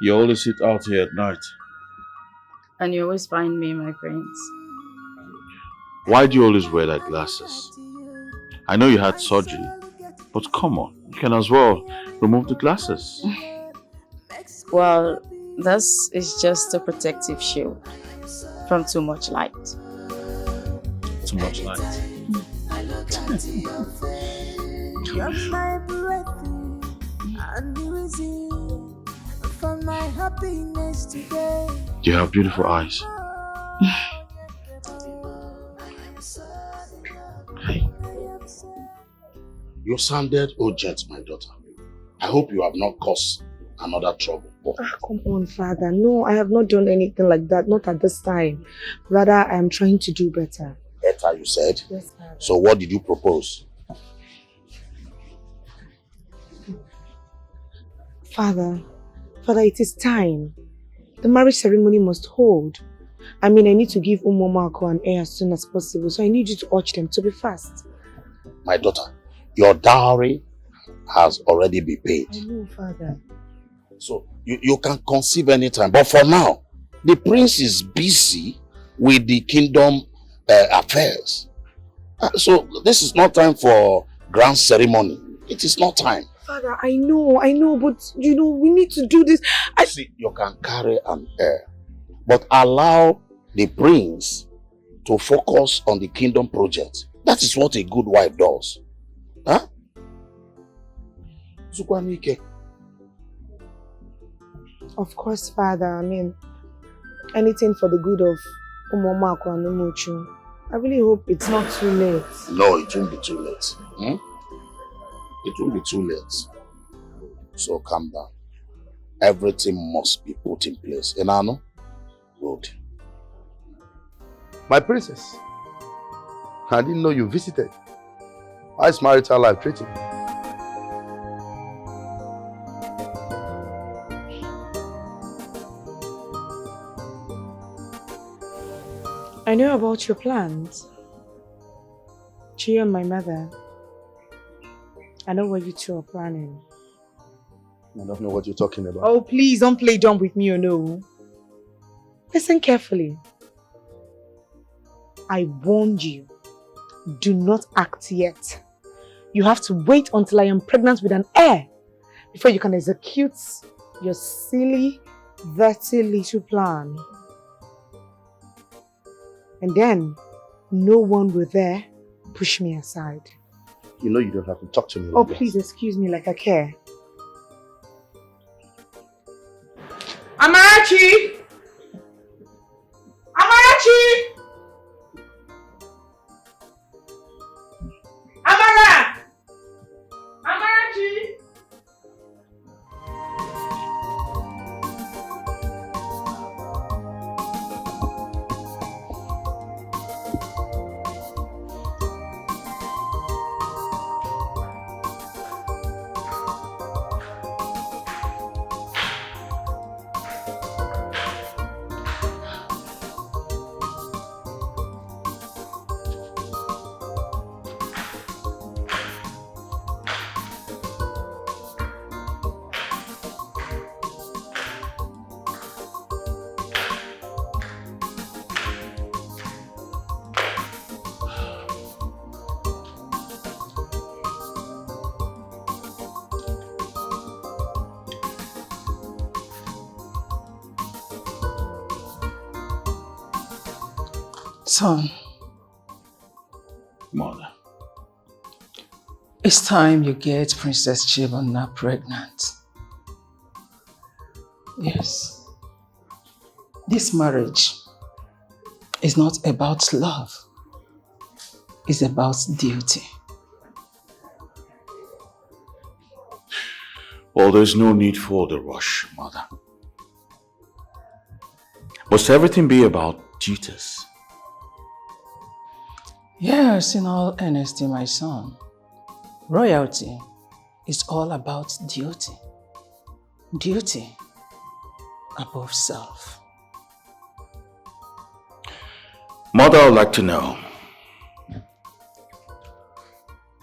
You always sit out here at night. And you always find me, my prince. Why do you always wear that glasses? I know you had surgery, but come on, you can as well remove the glasses. Well, this is just a protective shield from too much light. Too much light. You have beautiful eyes. Hey. You sounded urgent, my daughter. I hope you have not caused another trouble. Come on, Father. No, I have not done anything like that. Not at this time. Rather, I am trying to do better. Better, you said? Yes, Father. So what did you propose? Father, it is time. The marriage ceremony must hold. I mean, I need to give Umomako an heir as soon as possible, so I need you to urge them to be fast. My daughter, your dowry has already been paid. I know, Father. So you can conceive anytime. But for now, the prince is busy with the kingdom affairs. So this is not time for grand ceremony. It is not time. Father, I know, but you know, we need to do this. See, you can carry an heir, but allow the prince to focus on the kingdom project. That is what a good wife does. Huh? Of course, Father. I mean, anything for the good of Umomako and Umuchu. I really hope it's not too late. No, it won't be too late. Hmm? It won't be too late. So calm down. Everything must be put in place. Enano? Good. My princess, I didn't know you visited. How's marital life treating? I know about your plans. Chi and my mother. I know what you two are planning. I don't know what you're talking about. Oh, please don't play dumb with me, or no. Listen carefully. I warned you. Do not act yet. You have to wait until I am pregnant with an heir before you can execute your silly, dirty little plan. And then, no one will dare push me aside. You know you don't have to talk to me like Oh, that. please excuse me like I care. Amarachi! Amarachi! Amara! Amarachi! Son, Mother. it's time you get Princess Chibona pregnant. Yes. This marriage is not about love. It's about duty. Well, there's no need for the rush, Mother. Must everything be about duties? Yes, in all honesty, my son. Royalty is all about duty. Duty above self. Mother, I'd like to know,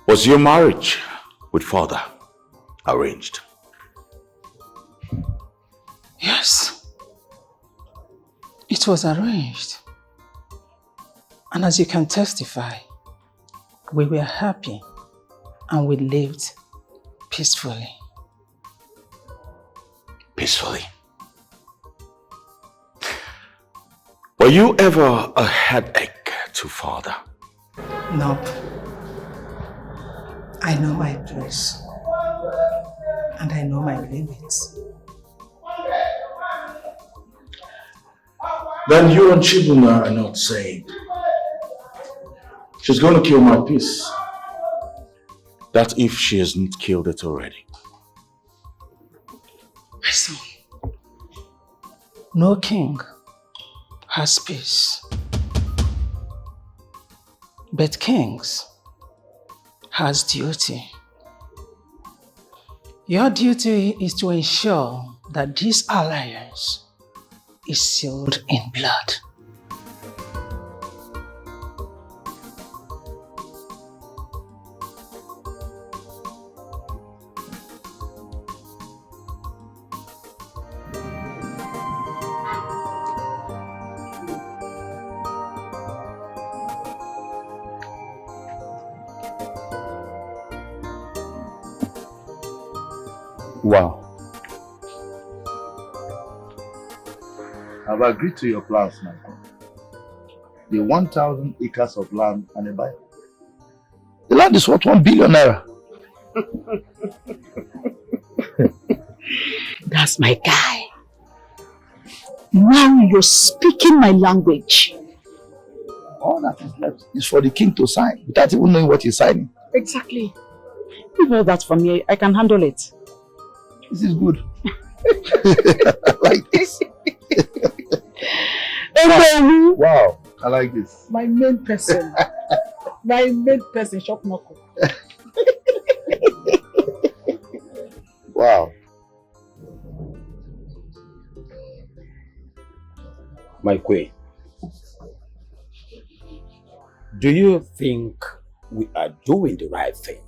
was your marriage with father arranged? Yes. It was arranged. And as you can testify, we were happy and we lived peacefully. Peacefully. Were you ever a headache to father? Nope. I know my place. And I know my limits. Then you and Chibuna are not sane. She's going to kill my peace. That if she hasn't killed it already. My son, no king has peace. But kings has duty. Your duty is to ensure that this alliance is sealed in blood. Wow. I've agreed to your plans, my friend. The 1,000 acres of land and a Bible. The land is worth 1 billion naira. That's my guy. Now you're speaking my language. All that is left is for the king to sign without even knowing what he's signing. Exactly. Leave all that for me. I can handle it. This is good. I like this. Wow, I like this. My main person. My main person, Shop Knuckle. Wow. My queen, do you think we are doing the right thing?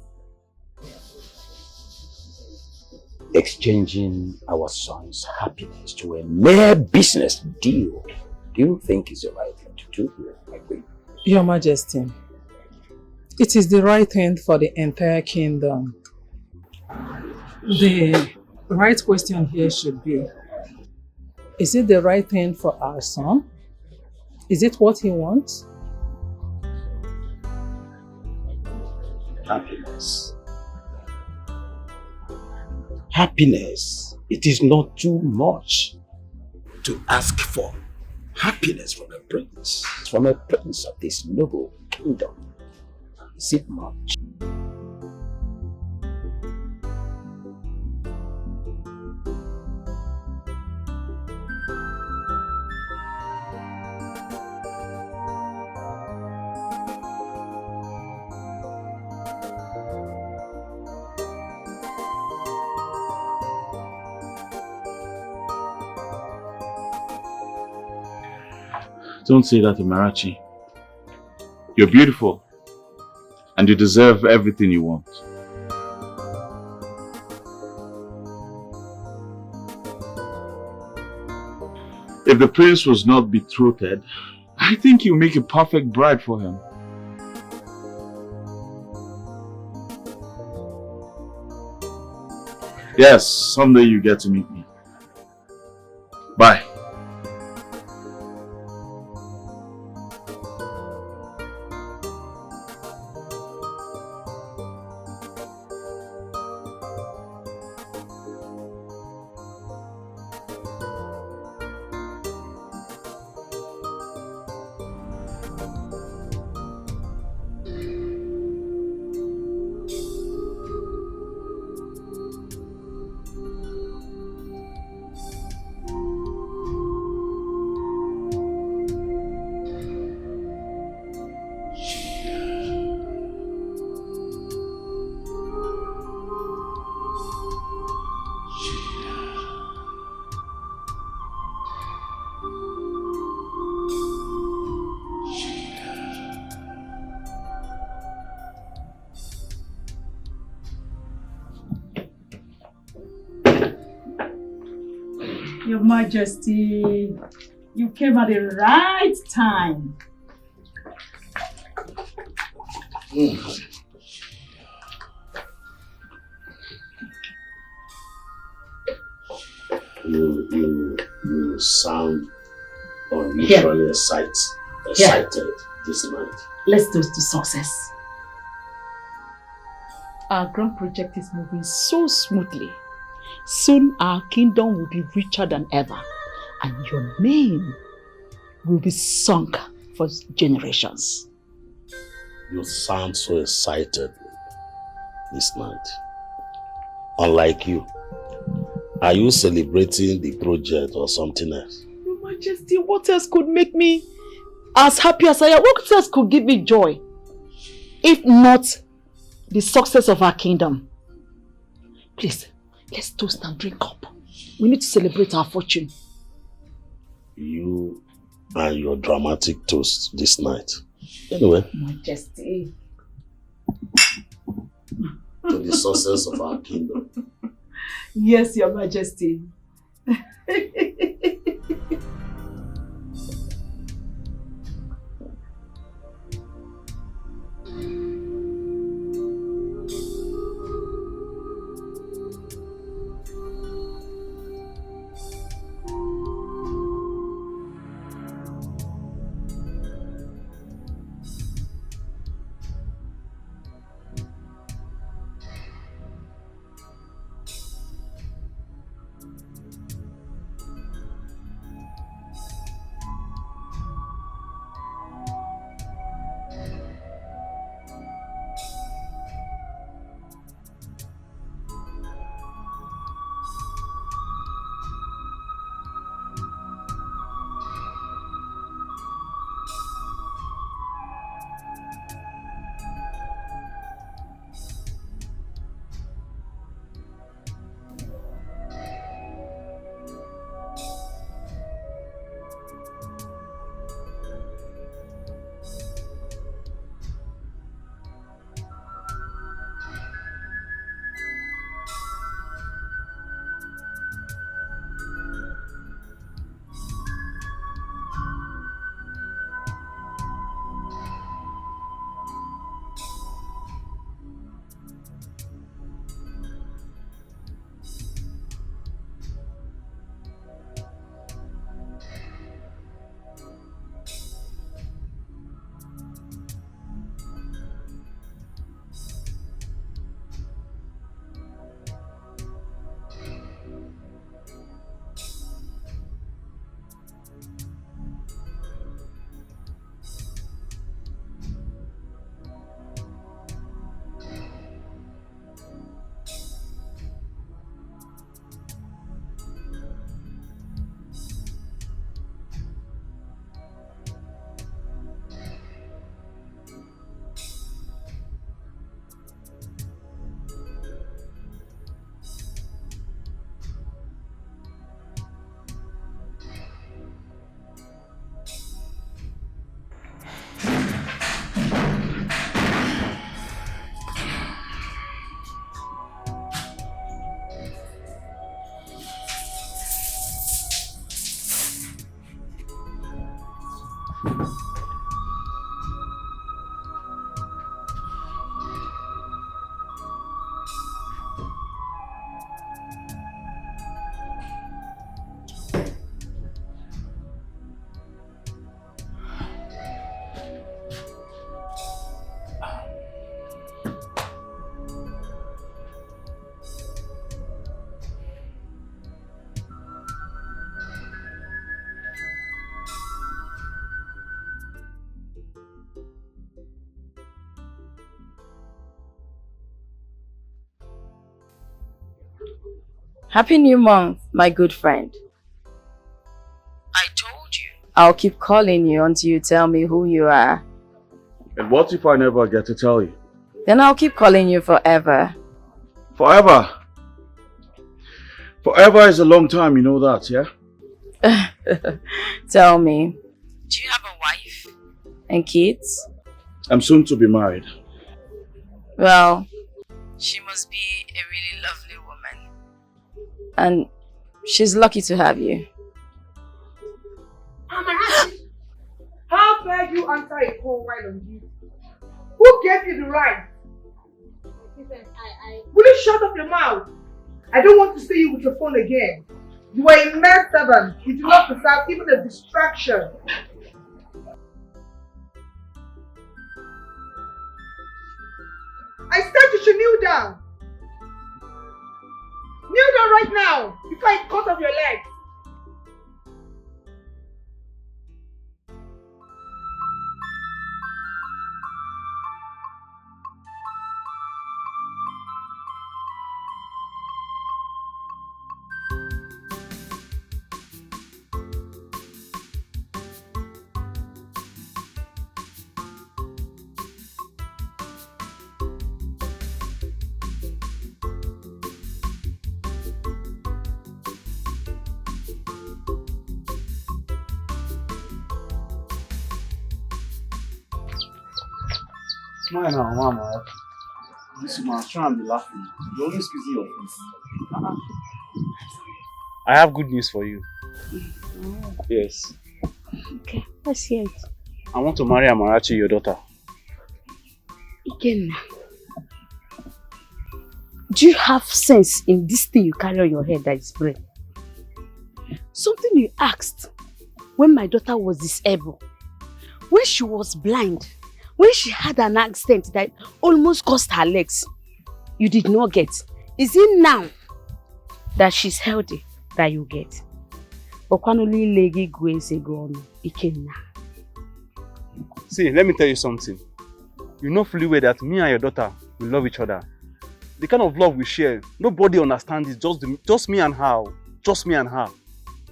Exchanging our son's happiness to a mere business deal. Do you think is the right thing to do, my queen? Your Majesty, it is the right thing for the entire kingdom. The right question here should be, is it the right thing for our son? Is it what he wants? Happiness. Happiness. It is not too much to ask for happiness from a prince of this noble kingdom. Is it much? Don't say that, Amarachi. You're beautiful. And you deserve everything you want. If the prince was not betrothed, I think you make a perfect bride for him. Yes, someday you get to meet me. Bye. Your Majesty, you came at the right time. You sound unusually excited this night. Let's toast to success. Our grand project is moving so smoothly. Soon our kingdom will be richer than ever, and your name will be sung for generations. You sound so excited this night. Unlike you. Are you celebrating the project or something else? Your Majesty, what else could make me as happy as I am? What else could give me joy? If not the success of our kingdom. Please, let's toast and drink up. We need to celebrate our fortune. You and your dramatic toast this night. Anyway. Majesty. To the success of our kingdom. Yes, Your Majesty. Happy New Month, my good friend. I told you. I'll keep calling you until you tell me who you are. And what if I never get to tell you? Then I'll keep calling you forever. Forever? Forever is a long time, you know that, yeah? Tell me, do you have a wife and kids? I'm soon to be married. Well, she must be a really lovely woman. And She's lucky to have you. How dare you answer a call while on duty? Who gave you the right? Will you shut up your mouth? I don't want to see you with your phone again. You are a male servant. You do not deserve even a distraction. I said you should kneel down. Kneel down right now before I cut off your legs. No, Mama. This woman trying to be laughing. You're always squeezing your face. I have good news for you. Yes. Okay, let's hear it. I want to marry Amarachi, your daughter. Ikenna, do you have sense in this thing you carry on your head that is brain? Something you asked when my daughter was disabled, when she was blind, when she had an accident that almost cost her legs, you did not get. Is it now that she's healthy that you get? See, let me tell you something. You know fully well that me and your daughter will love each other. The kind of love we share, nobody understands it. Just me and her. Just me and her.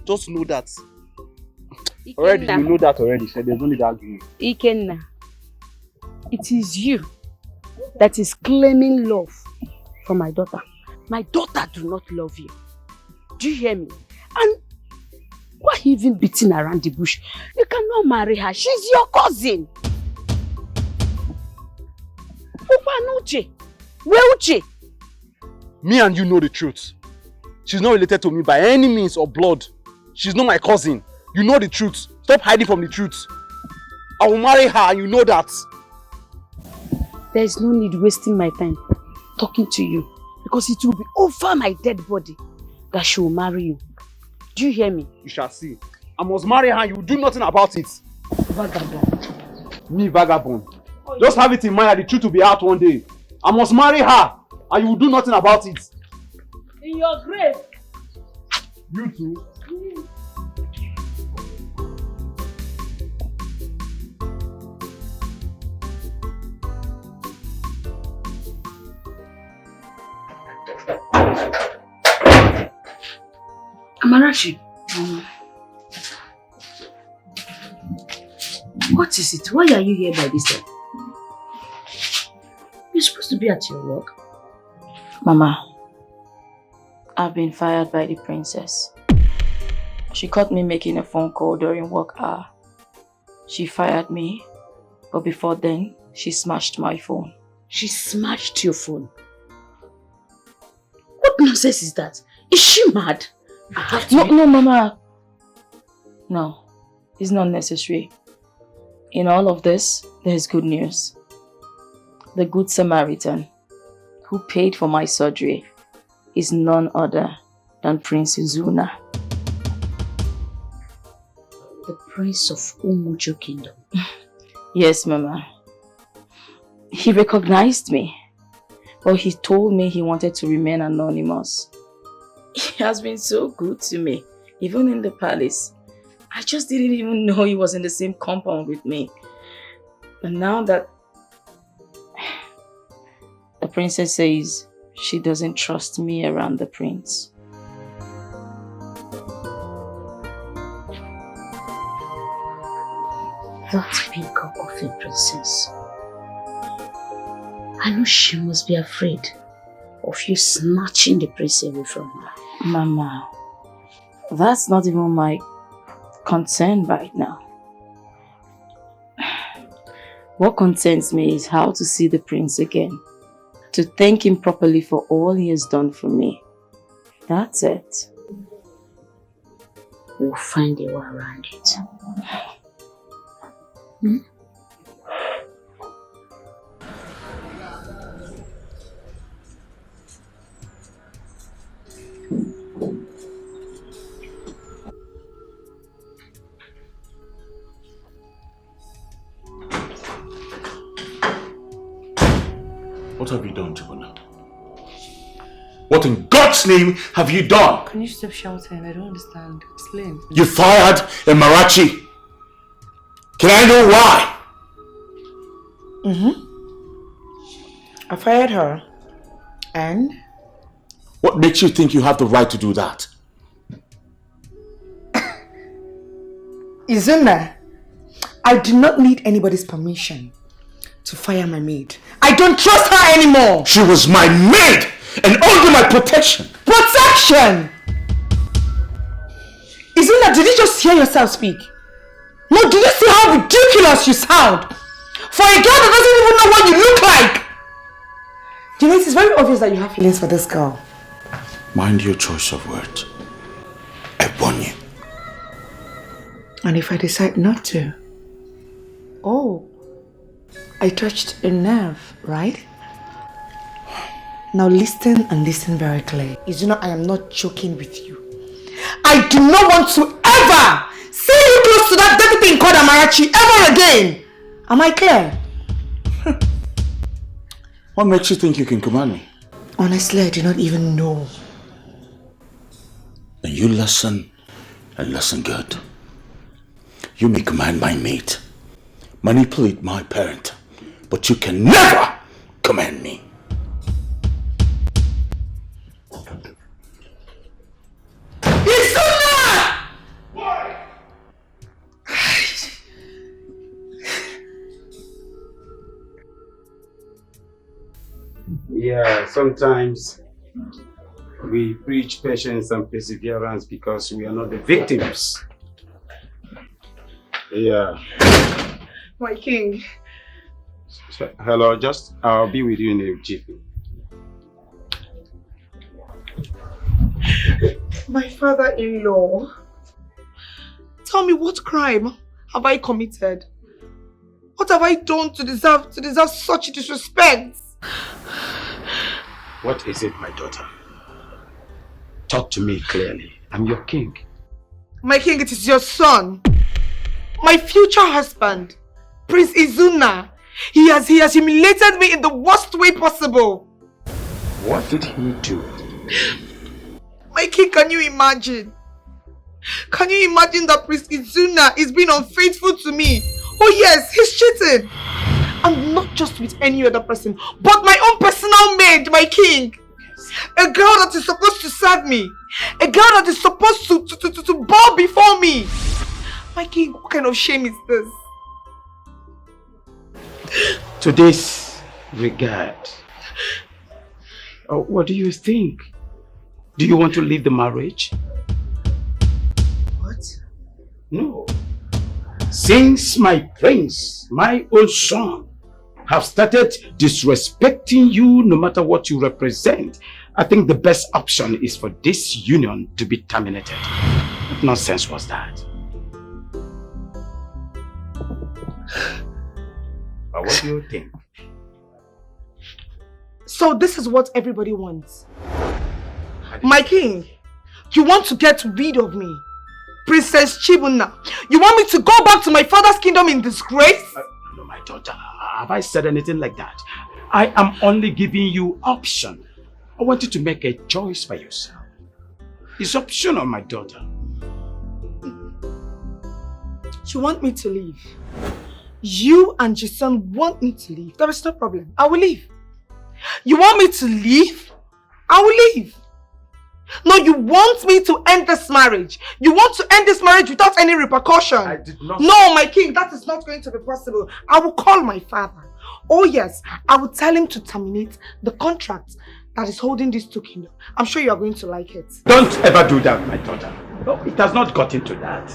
Just know that. Ikenna. Already, you know that already. So there's no need to argue. Ikenna, it is you that is claiming love for my daughter. My daughter do not love you. Do you hear me? And why even beating around the bush? You cannot marry her. She's your cousin. Uche. Where Uche? Me and you know the truth. She's not related to me by any means or blood. She's not my cousin. You know the truth. Stop hiding from the truth. I will marry her and you know that. There is no need wasting my time talking to you, because it will be over my dead body that she will marry you. Do you hear me? You shall see. I must marry her and you will do nothing about it. Vagabond. Me, vagabond. Just have it in mind that the truth will be out one day. I must marry her and you will do nothing about it. In your grave. You too. Amarachi. What is it? Why are you here by this time? You're supposed to be at your work. Mama, I've been fired by the princess. She caught me making a phone call during work hour. She fired me, but before then, she smashed my phone. She smashed your phone? What nonsense is that? Is she mad? No, Mama. No, it's not necessary. In all of this, there's good news. The Good Samaritan who paid for my surgery is none other than Prince Izuna. The Prince of Umujo Kingdom. Yes, Mama. He recognized me, but he told me he wanted to remain anonymous. He has been so good to me, even in the palace. I just didn't even know he was in the same compound with me. But now that the princess says she doesn't trust me around the prince. That peacock of a princess. I know she must be afraid of you snatching the prince away from her. Mama, that's not even my concern right now. What concerns me is how to see the prince again, to thank him properly for all he has done for me. That's it. we'll find a way around it. Hmm? What have you done, Jibuna? What in God's name have you done? Can you stop shouting? I don't understand. Explain. You fired Amarachi. Can I know why? I fired her. And? What makes you think you have the right to do that? Izuna, I do not need anybody's permission to fire my maid. I don't trust her anymore. She was my maid and under my protection. Protection! Izuna, did you just hear yourself speak? No, do you see how ridiculous you sound? For a girl that doesn't even know what you look like! You know, it is very obvious that you have feelings for this girl. Mind your choice of words. I warn you. And if I decide not to? Oh, I touched a nerve, right? Now listen and listen very clearly. Izuna, I am not joking with you. I do not want to ever see you close to that dirty thing called Amarachi ever again. Am I clear? What makes you think you can command me? Honestly, I do not even know. Then you listen and listen good. You may command my mate, manipulate my parent, but you can never command me. Izuna! Yeah, sometimes we preach patience and perseverance because we are not the victims. Yeah. My king. So, hello, I'll be with you in a jiffy. My father-in-law. Tell me, what crime have I committed? What have I done to deserve such disrespect? What is it, my daughter? Talk to me clearly. I'm your king. My king, it is your son. My future husband, Prince Izuna. He has humiliated me in the worst way possible. What did he do? My king, can you imagine? Can you imagine that Prince Izuna is being unfaithful to me? Oh yes, he's cheating. And not just with any other person, but my own personal maid, my king. A girl that is supposed to serve me. A girl that is supposed to bow before me. My king, what kind of shame is this? To this regard, what do you think? Do you want to leave the marriage? What? No. Since my prince, my own son, have started disrespecting you no matter what you represent, I think the best option is for this union to be terminated. What nonsense was that? But what do you think? So this is what everybody wants. My king, you want to get rid of me. Princess Chibuna, you want me to go back to my father's kingdom in disgrace? No, my daughter, have I said anything like that? I am only giving you option. I want you to make a choice for yourself. It's optional, my daughter. You want me to leave? You and your son want me to leave. There is no problem. I will leave. You want me to leave? I will leave. No, you want me to end this marriage. You want to end this marriage without any repercussion. I did not. No, my king, that is not going to be possible. I will call my father. Oh yes, I will tell him to terminate the contract that is holding these two kingdoms. I'm sure you are going to like it. Don't ever do that, my daughter. No, it has not got into that.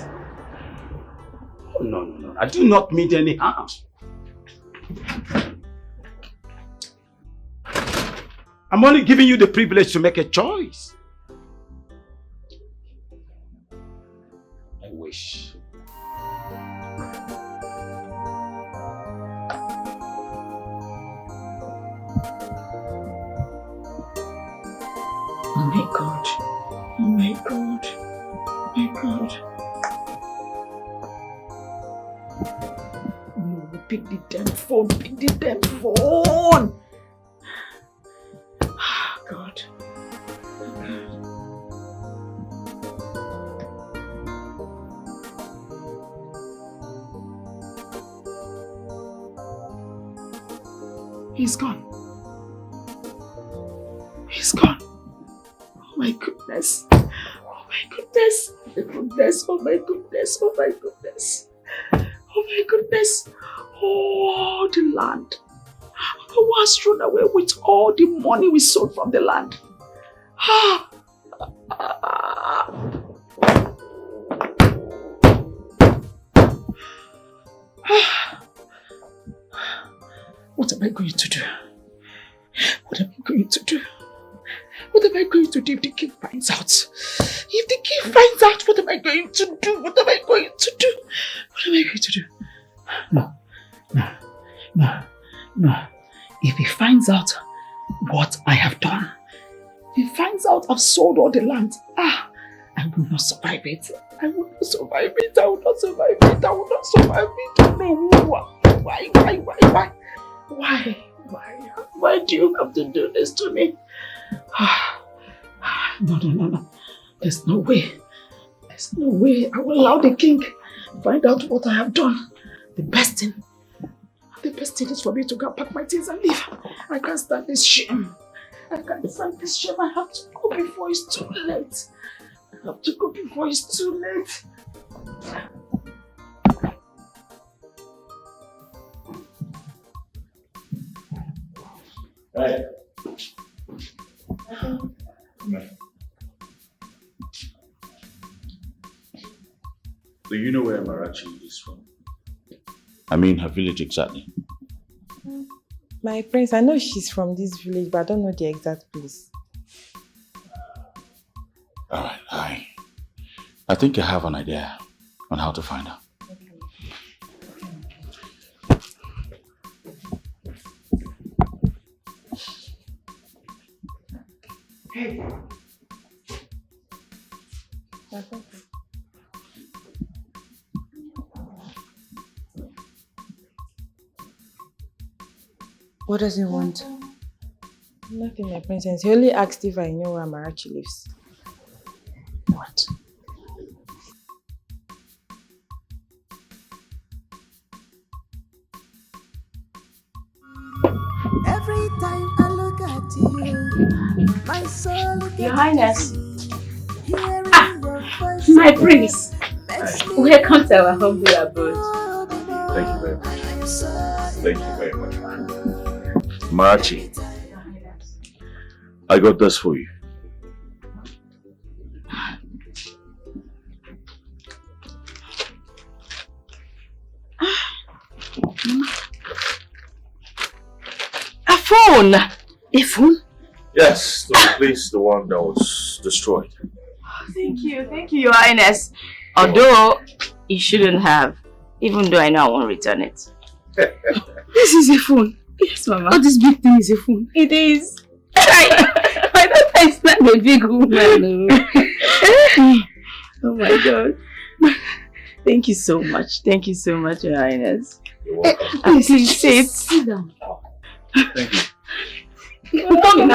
Oh, no. I do not mean any harm. I'm only giving you the privilege to make a choice. wish. Oh my God. Oh my God. Oh my God. No, pick the damn phone. Pick the damn phone. God. He's gone. He's gone. Oh my goodness. Oh my goodness. Oh my goodness. Oh my goodness. Oh my goodness. Oh my goodness. Oh, the land. Who was thrown away with all the money we sold from the land? What am I going to do? What am I going to do? What am I going to do if the king finds out? If the king finds out, what am I going to do? What am I going to do? What am I going to do? No. If he finds out what I have done, if he finds out I've sold all the land, I will not survive it. I will not survive it. I will not survive it. I will not survive it. No. Why? Why do you have to do this to me? No. There's no way. There's no way I will allow the king to find out what I have done. The best thing is for me to go pack my things and leave. I can't stand this shame. I can't stand this shame. I have to go before it's too late. I have to go before it's too late. Hey. Do you know where Amarachi is from? I mean her village exactly. My prince, I know she's from this village, but I don't know the exact place. Alright, I think I have an idea on how to find her. Hey. What does he want? Nothing, my princess. He only asked if I know where Amarachi lives. What? Every time I look at you, my soul Your Highness. My prince. Welcome to our humble abode. Thank you very much. Thank you very much. Amarachi, I got this for you. A phone! A phone? Yes, to replace the one that was destroyed. Thank you, Your Highness. Although you shouldn't have, even though I know I won't return it. This is a phone. Yes, Mama. Oh, this big thing is a phone. It is. I don't understand a big woman. Oh my God. Thank you so much. Thank you so much, Your Highness. You're welcome. Please sit down. Thank you. Phone.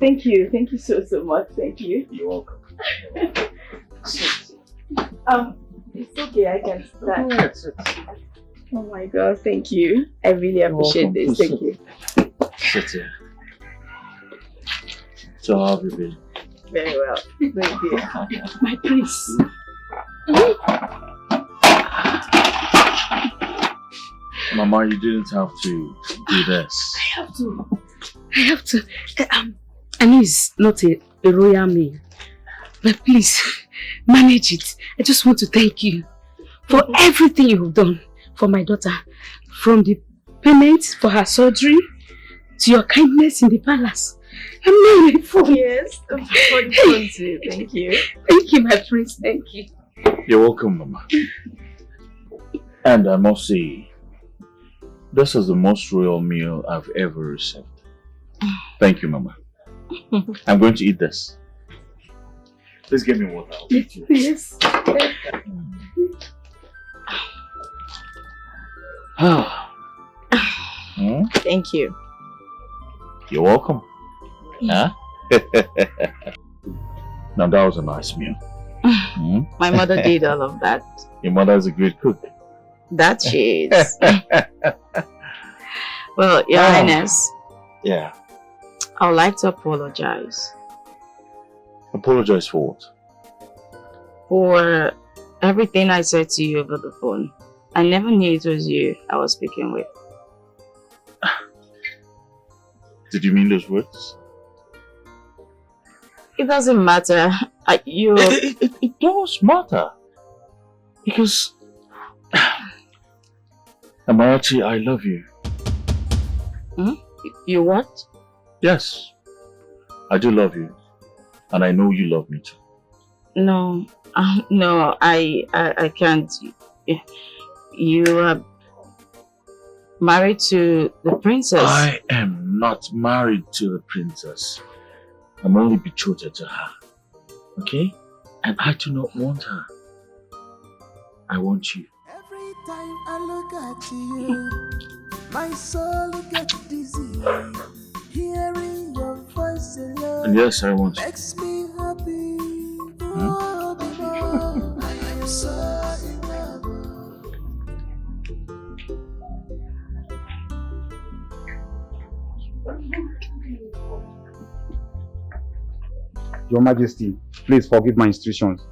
Thank you so much. Thank you. You're welcome. It's okay, I can start. Oh my God, thank you. I really appreciate this. Thank you. Sit here. So how have you been? Very well. Thank you. My prince. Mama, you didn't have to do this. I have to. I know it's not a royal meal, but please, manage it. I just want to thank you for everything you've done for my daughter. From the payment for her surgery, to your kindness in the palace, I'm married for Yes, I'm fun too. Thank you. Thank you, my prince. Thank you. You're welcome, Mama. And I must say, this is the most royal meal I've ever received. Thank you, Mama. I'm going to eat this. Please give me water. Yes. Thank you. You're welcome. Huh? Now that was a nice meal. My mother did all of that. Your mother is a great cook. That she is. Well, Your Highness. Yeah. I would like to apologize. Apologize for what? For everything I said to you over the phone. I never knew it was you I was speaking with. Did you mean those words? It doesn't matter. It does matter. Because Amarachi, I love you. You what? Yes. I do love you. And I know you love me too. No. No, I can't. You are married to the princess. I am not married to the princess. I'm only betrothed to her. Okay? And I do not want her. I want you. Every time I look at you, my soul gets dizzy. Hearing your voice alone And yes, I want you. makes me happy. Oh, oh, I am so in love. Your Majesty, please forgive my instructions.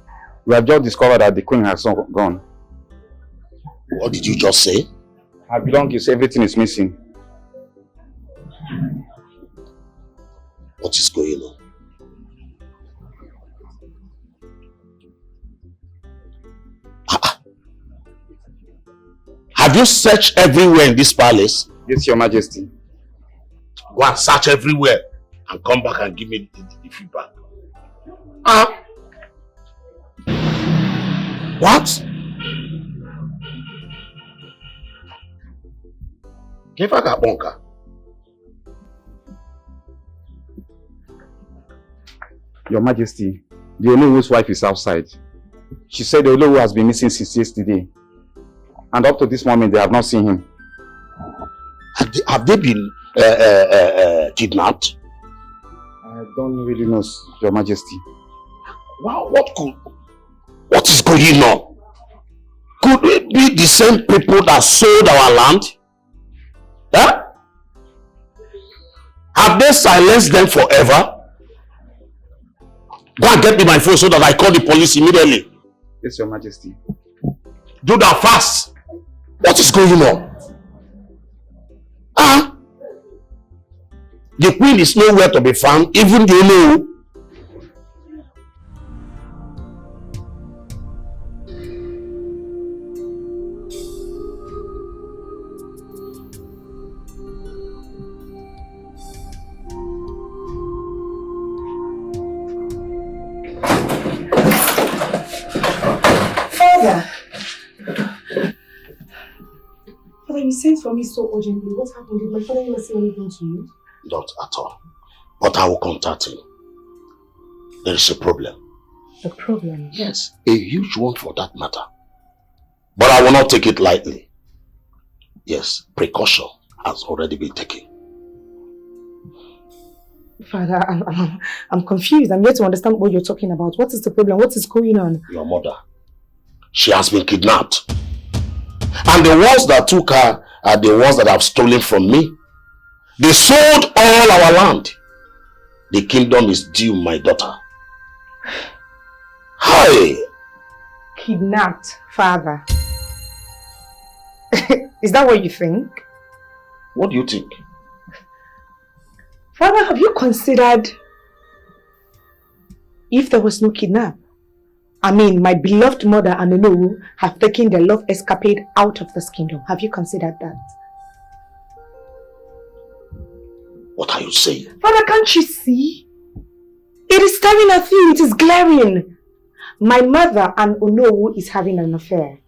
We have just discovered that the queen has gone. What did you just say? Her belongings, everything is missing. What is going on? Have you searched everywhere in this palace? Yes, Your Majesty. Go and search everywhere and come back and give me the feedback. What? Give her that bunker. Your Majesty, the Olowo's wife is outside. She said the Olowo has been missing since yesterday. And up to this moment, they have not seen him. Have they been kidnapped? I don't really know, Your Majesty. Wow, what is going on? Could it be the same people that sold our land? Huh? Have they silenced them forever? Go and get me my phone so that I call the police immediately. Yes, Your Majesty. Do that fast. What is going on? The queen is nowhere to be found, even the Olowo. Father, you sent for me so urgently. What happened? Did my father not say anything to you? Not at all. But I will contact him. There is a problem. A problem? Yes, a huge one for that matter. But I will not take it lightly. Yes, precaution has already been taken. Father, I'm confused. I'm yet to understand what you're talking about. What is the problem? What is going on? Your mother. She has been kidnapped. And the ones that took her are the ones that have stolen from me. They sold all our land. The kingdom is due my daughter. Hi! Kidnapped, Father. Is that what you think? What do you think? Father, have you considered if there was no kidnap? I mean, my beloved mother and Olowo have taken their love escapade out of this kingdom. Have you considered that? What are you saying? Father, can't you see? It is staring at you. It is glaring. My mother and Onowu is having an affair.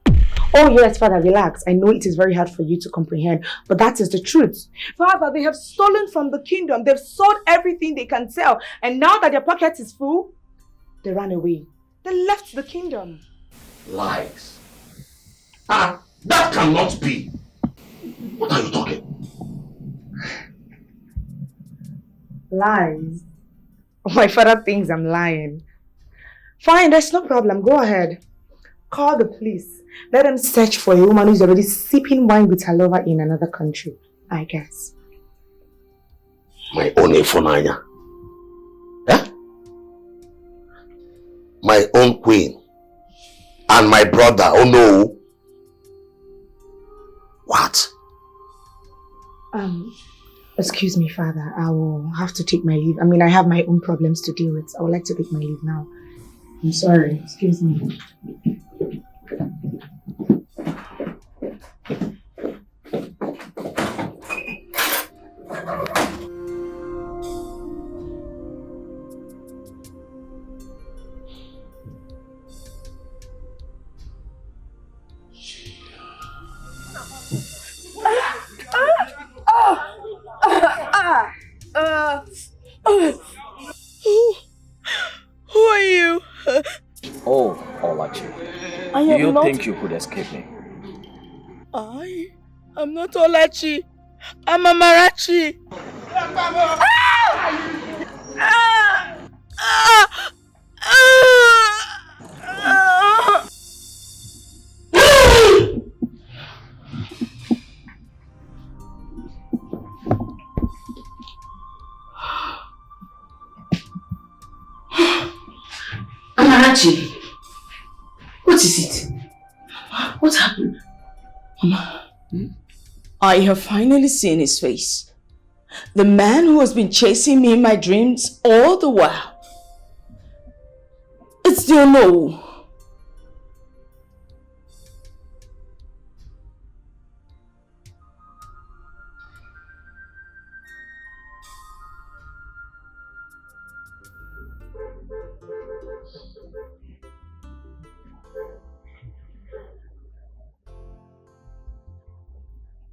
Oh yes, Father, relax. I know it is very hard for you to comprehend, but that is the truth. Father, they have stolen from the kingdom. They've sold everything they can sell. And now that their pocket is full, they ran away. They left the kingdom. Lies. Ah, that cannot be. What are you talking? Lies? My father thinks I'm lying. Fine, there's no problem. Go ahead. Call the police. Let them search for a woman who's already sipping wine with her lover in another country, I guess. My own Ifunanya. Eh? My own queen. And my brother, oh no. What? Excuse me, Father. I will have to take my leave. I mean, I have my own problems to deal with. I would like to take my leave now. I'm sorry. Excuse me. Who are you? Oh, Olachi. Do you think you could escape me? I am not Olachi. I'm Amarachi. Amarachi, what is it? What happened? Mama, I have finally seen his face. The man who has been chasing me in my dreams all the while. It's the Onowu.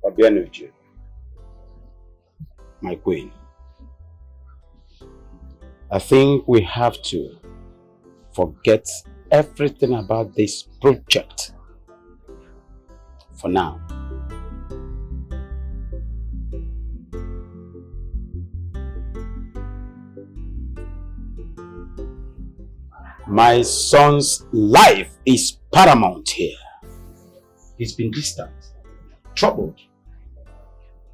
Obianuju, my queen, I think we have to forget everything about this project for now. My son's life is paramount here. He's been distant, troubled,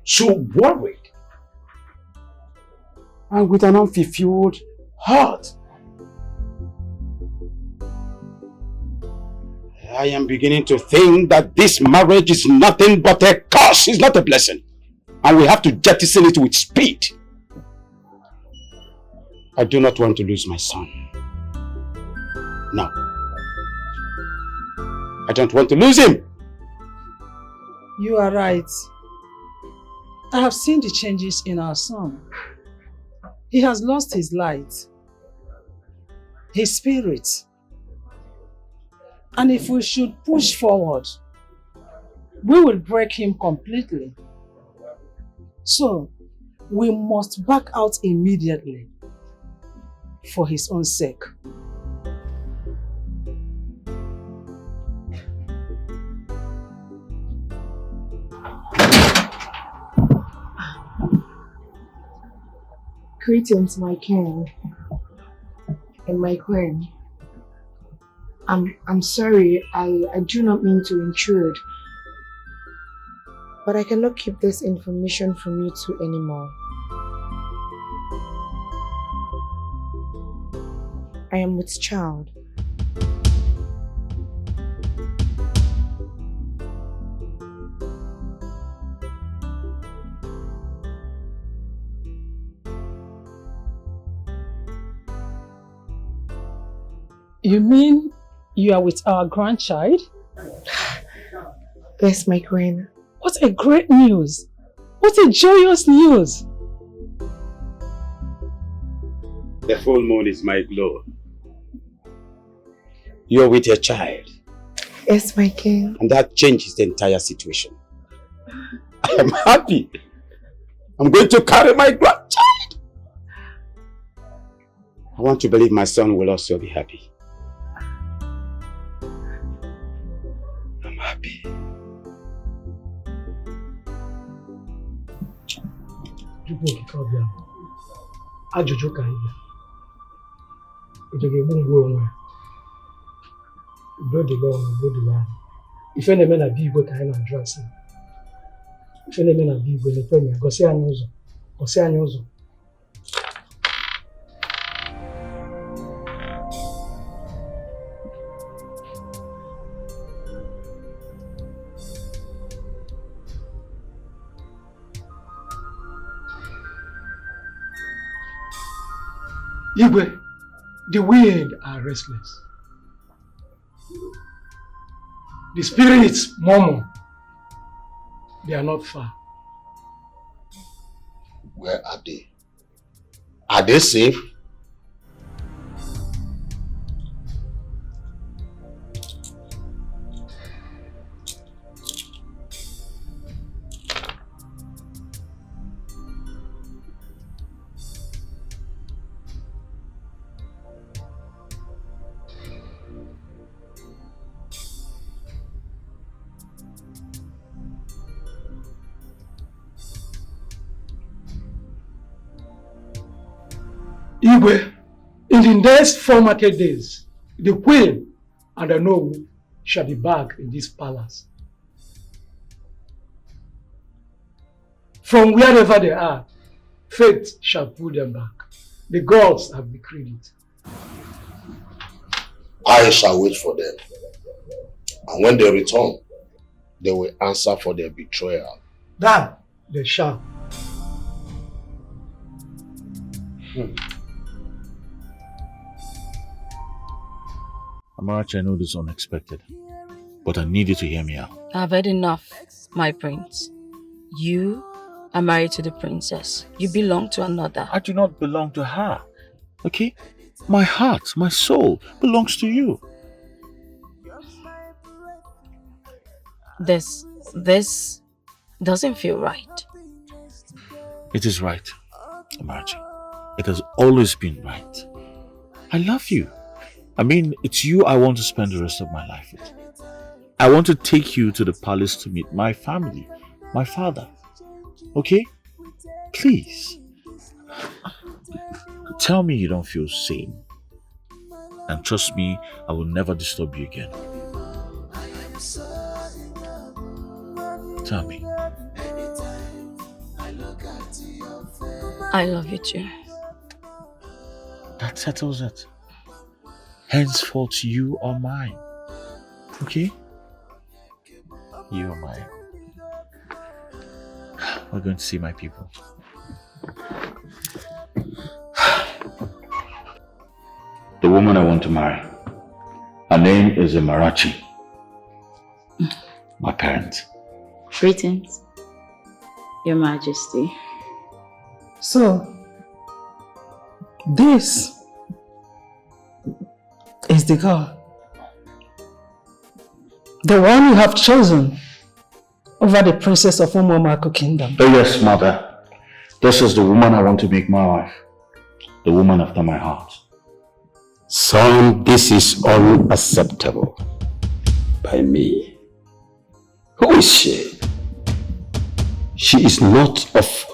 so worried, and with an unfulfilled heart. I am beginning to think that this marriage is nothing but a curse, it's not a blessing. And we have to jettison it with speed. I do not want to lose my son. No. I don't want to lose him. You are right. I have seen the changes in our son. He has lost his light, his spirit. And if we should push forward, we will break him completely. So, we must back out immediately for his own sake. Greetings, my king and my queen. I'm sorry, I do not mean to intrude, but I cannot keep this information from you two anymore. I am with child. You mean you are with our grandchild? Yes, my queen. What a great news! What a joyous news! The full moon is my glow. You're with your child. Yes, my king. And that changes the entire situation. I am happy. I'm going to carry my grandchild. I want to believe my son will also be happy. I'm happy. Ajụjụ ka ihe. Ije ga-egbu mgbe onwe. Udo dịla ọnụ, udo dịla ahụ. Ife na-eme na bi igwe ka anyị na-ajụ asị. Ife na-eme na bi igwe na-ekwe m gosi anyị ụzọ. Gosi anyị ụzọ. Igwe, the wind are restless. The spirits murmur. They are not far. Where are they? Are they safe? Igwe, in the next 4 market days, the queen and the noble shall be back in this palace. From wherever they are, fate shall pull them back. The gods have decreed it. I shall wait for them. And when they return, they will answer for their betrayal. That they shall. Amarachi, I know this is unexpected, but I need you to hear me out. I've had enough, my prince. You are married to the princess. You belong to another. I do not belong to her, okay? My heart, my soul belongs to you. This doesn't feel right. It is right, Amarachi. It has always been right. I love you. I mean, it's you I want to spend the rest of my life with. I want to take you to the palace to meet my family, my father. Okay? Please. Tell me you don't feel sane. And trust me, I will never disturb you again. Tell me. I love you too. That settles it. Henceforth, you are mine. Okay? You are mine. We're going to see my people. The woman I want to marry. Her name is Amarachi. My parents. Greetings, Your Majesty. So, this is the girl. The one you have chosen over the princess of Umomako Kingdom. Oh yes, mother. This is the woman I want to make my wife. The woman after my heart. Son, this is unacceptable by me. Who is she? She is not of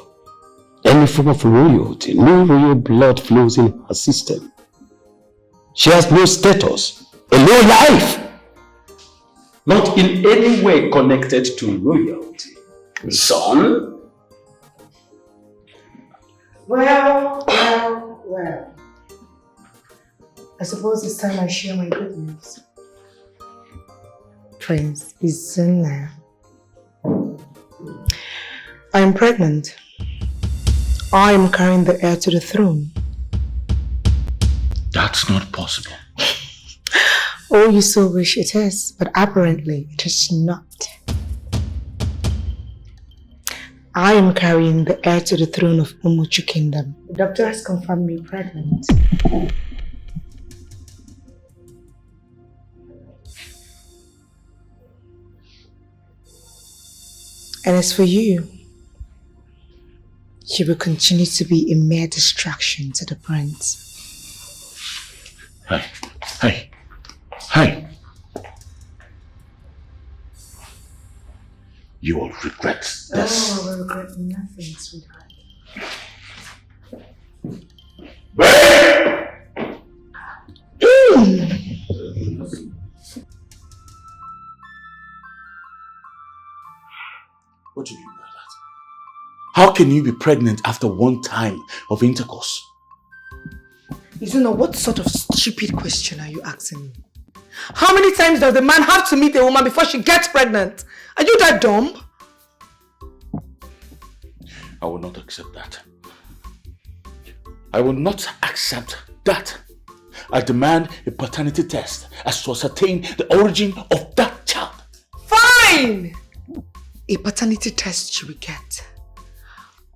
any form of royalty. No royal blood flows in her system. She has no status, a low life. Not in any way connected to royalty. Son? Well. I suppose it's time I share my good news. Prince Izuna. I am pregnant. I am carrying the heir to the throne. That's not possible. Oh, you so wish it is, but apparently it is not. I am carrying the heir to the throne of Umuchu Kingdom. The doctor has confirmed me pregnant. And as for you, you will continue to be a mere distraction to the prince. Hey. You will regret this. Oh, I will regret nothing, sweetheart. What do you mean by that? How can you be pregnant after one time of intercourse? Izuna, what sort of stupid question are you asking me? How many times does the man have to meet a woman before she gets pregnant? Are you that dumb? I will not accept that. I will not accept that. I demand a paternity test as to ascertain the origin of that child. Fine! A paternity test you will get.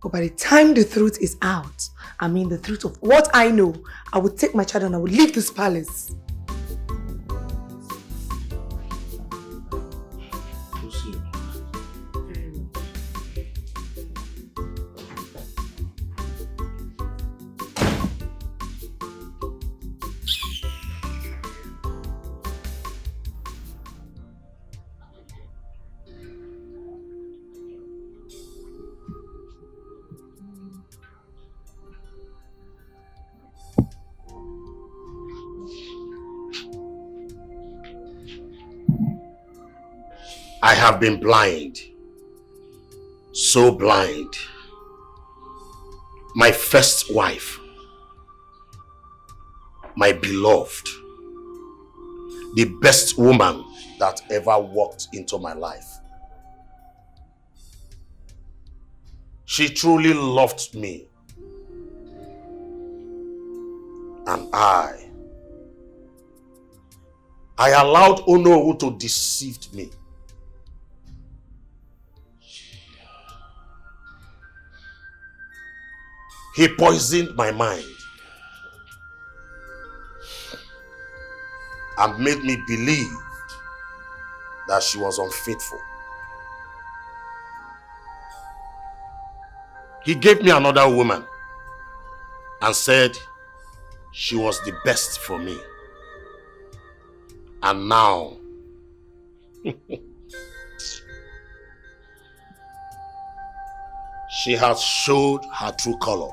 But by the time the truth is out, I mean the truth of what I know, I will take my child and I will leave this palace. I have been blind. So blind. My first wife. My beloved. The best woman that ever walked into my life. She truly loved me. And I allowed Onowu to deceive me. He poisoned my mind and made me believe that she was unfaithful. He gave me another woman and said she was the best for me. And now, she has showed her true colors.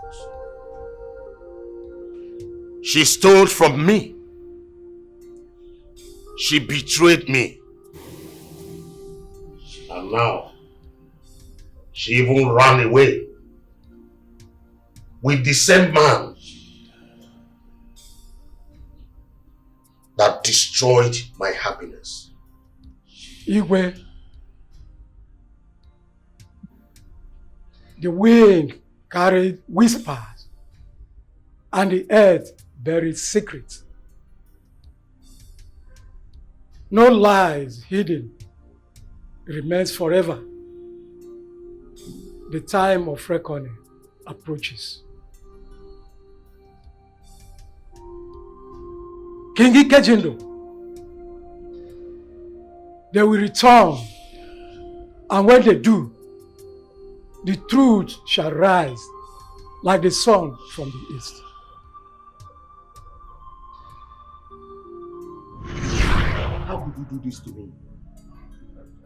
She stole from me. She betrayed me. And now, she even ran away with the same man that destroyed my happiness. Igwe, the wind carried whispers, and the earth buried secrets. No lies hidden remains forever. The time of reckoning approaches. King Ikejindo, they will return, and when they do, the truth shall rise like the sun from the east. How could you do this to me?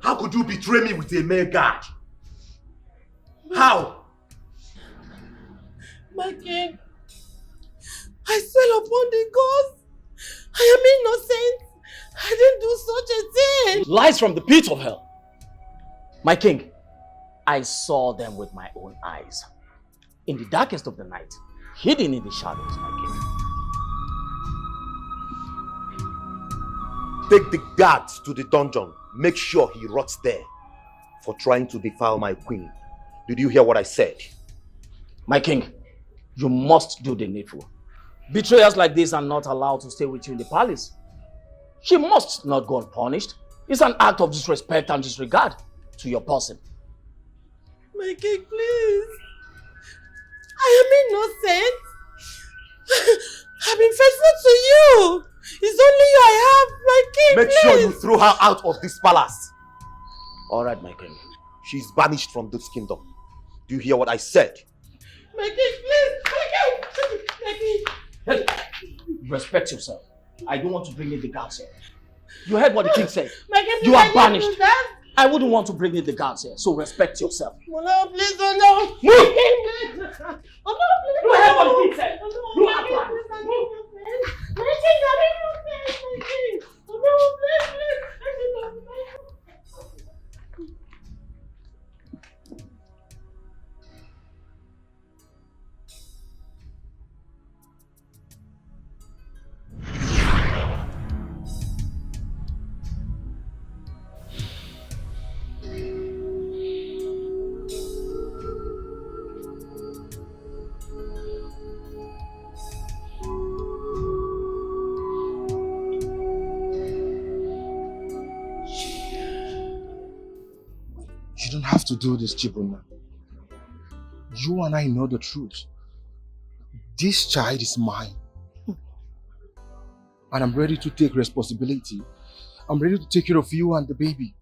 How could you betray me with a mere guard? How? My king, I swear upon the gods, I am innocent. I didn't do such a thing. Lies from the pit of hell. My king, I saw them with my own eyes. In the darkest of the night, hidden in the shadows, my king. Take the guards to the dungeon. Make sure he rots there for trying to defile my queen. Did you hear what I said? My king, you must do the needful. Betrayers like this are not allowed to stay with you in the palace. She must not go unpunished. It's an act of disrespect and disregard to your person. My king, please. I am innocent. I've been faithful to you. It's only you I have, my king, Make please. sure you throw her out of this palace. All right, my king. She's banished from this kingdom. Do you hear what I said? My king, please. My king. Hey, respect yourself. I don't want to bring in the guards here. You heard what the king said. My king, You are banished. That? I wouldn't want to bring in the guards here, so respect yourself. Oh no, please, oh no. Move! My king, please. Oh no, please. You heard what the king said. You are banished. My king, I don't know, my king. Oh no, please, please. You don't have to do this, Chibuna. You and I know the truth. This child is mine. And I'm ready to take responsibility. I'm ready to take care of you and the baby.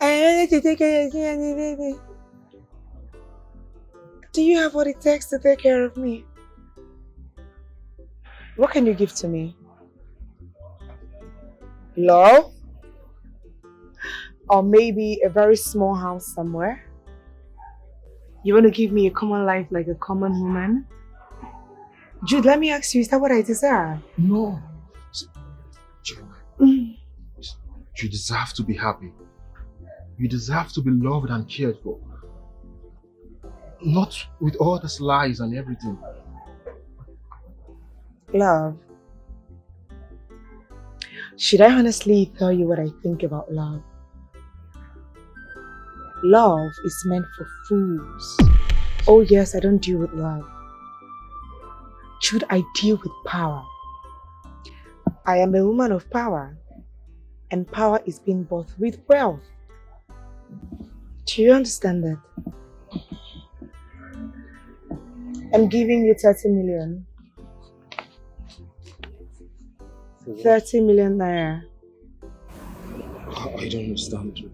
I'm ready to take care of you and the baby. Do you have what it takes to take care of me? What can you give to me? Love? Or maybe a very small house somewhere? You want to give me a common life like a common woman? Jude, let me ask you, is that what I deserve? No. You deserve to be happy. You deserve to be loved and cared for. Not with all these lies and everything. Love. Should I honestly tell you what I think about love? Love is meant for fools. Oh yes, I don't deal with love. Should I deal with power? I am a woman of power, and power is being bought with wealth. Do you understand that? I'm giving you 30 million. 30 million naira. I don't understand.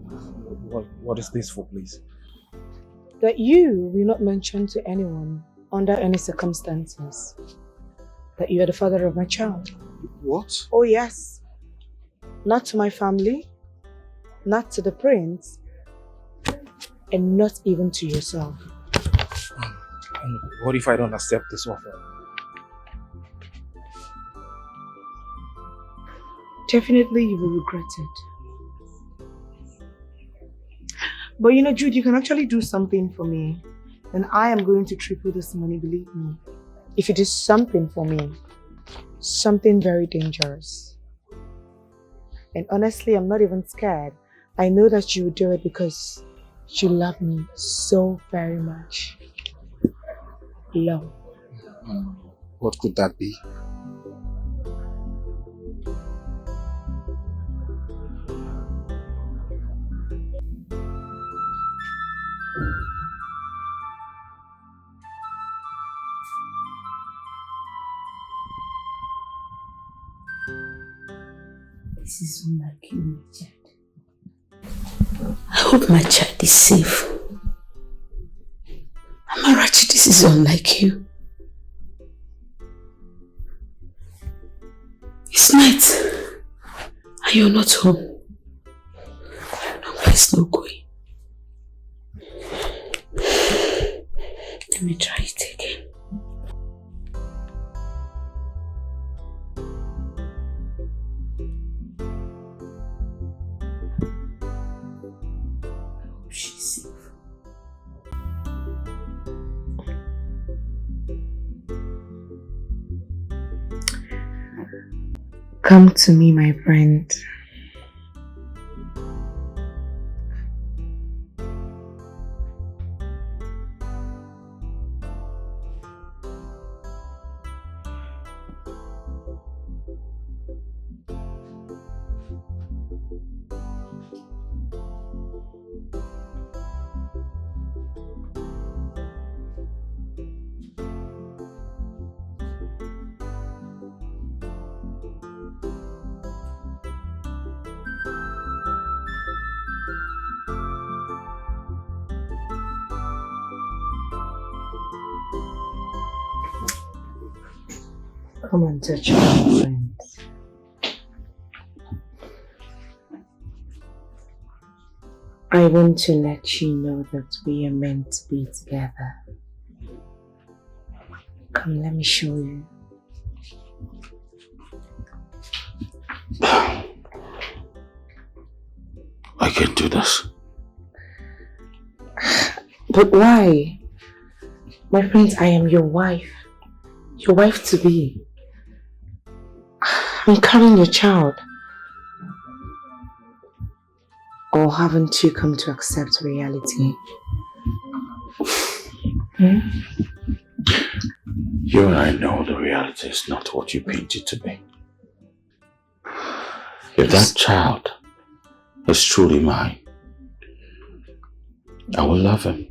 What is this for, please? That you will not mention to anyone under any circumstances that you are the father of my child. What? Oh yes. Not to my family, not to the prince, and not even to yourself. And what if I don't accept this offer? Definitely you will regret it. But you know, Jude, you can actually do something for me. And I am going to triple this money, believe me. If you do something for me, something very dangerous. And honestly, I'm not even scared. I know that you will do it because you love me so very much. Love. What could that be? This is unlike you, my child. I hope my child is safe. Amarachi, this is unlike you. It's night, and you're not home. Number is not going. Let me try it again. She's safe. Come to me, my friend. Come and touch my friends. I want to let you know that we are meant to be together. Come, let me show you. I can't do this. But why? My friends, I am your wife. Your wife to be. I'm carrying your child. Or haven't you come to accept reality? You and I know the reality is not what you paint it to be. If that child is truly mine, I will love him.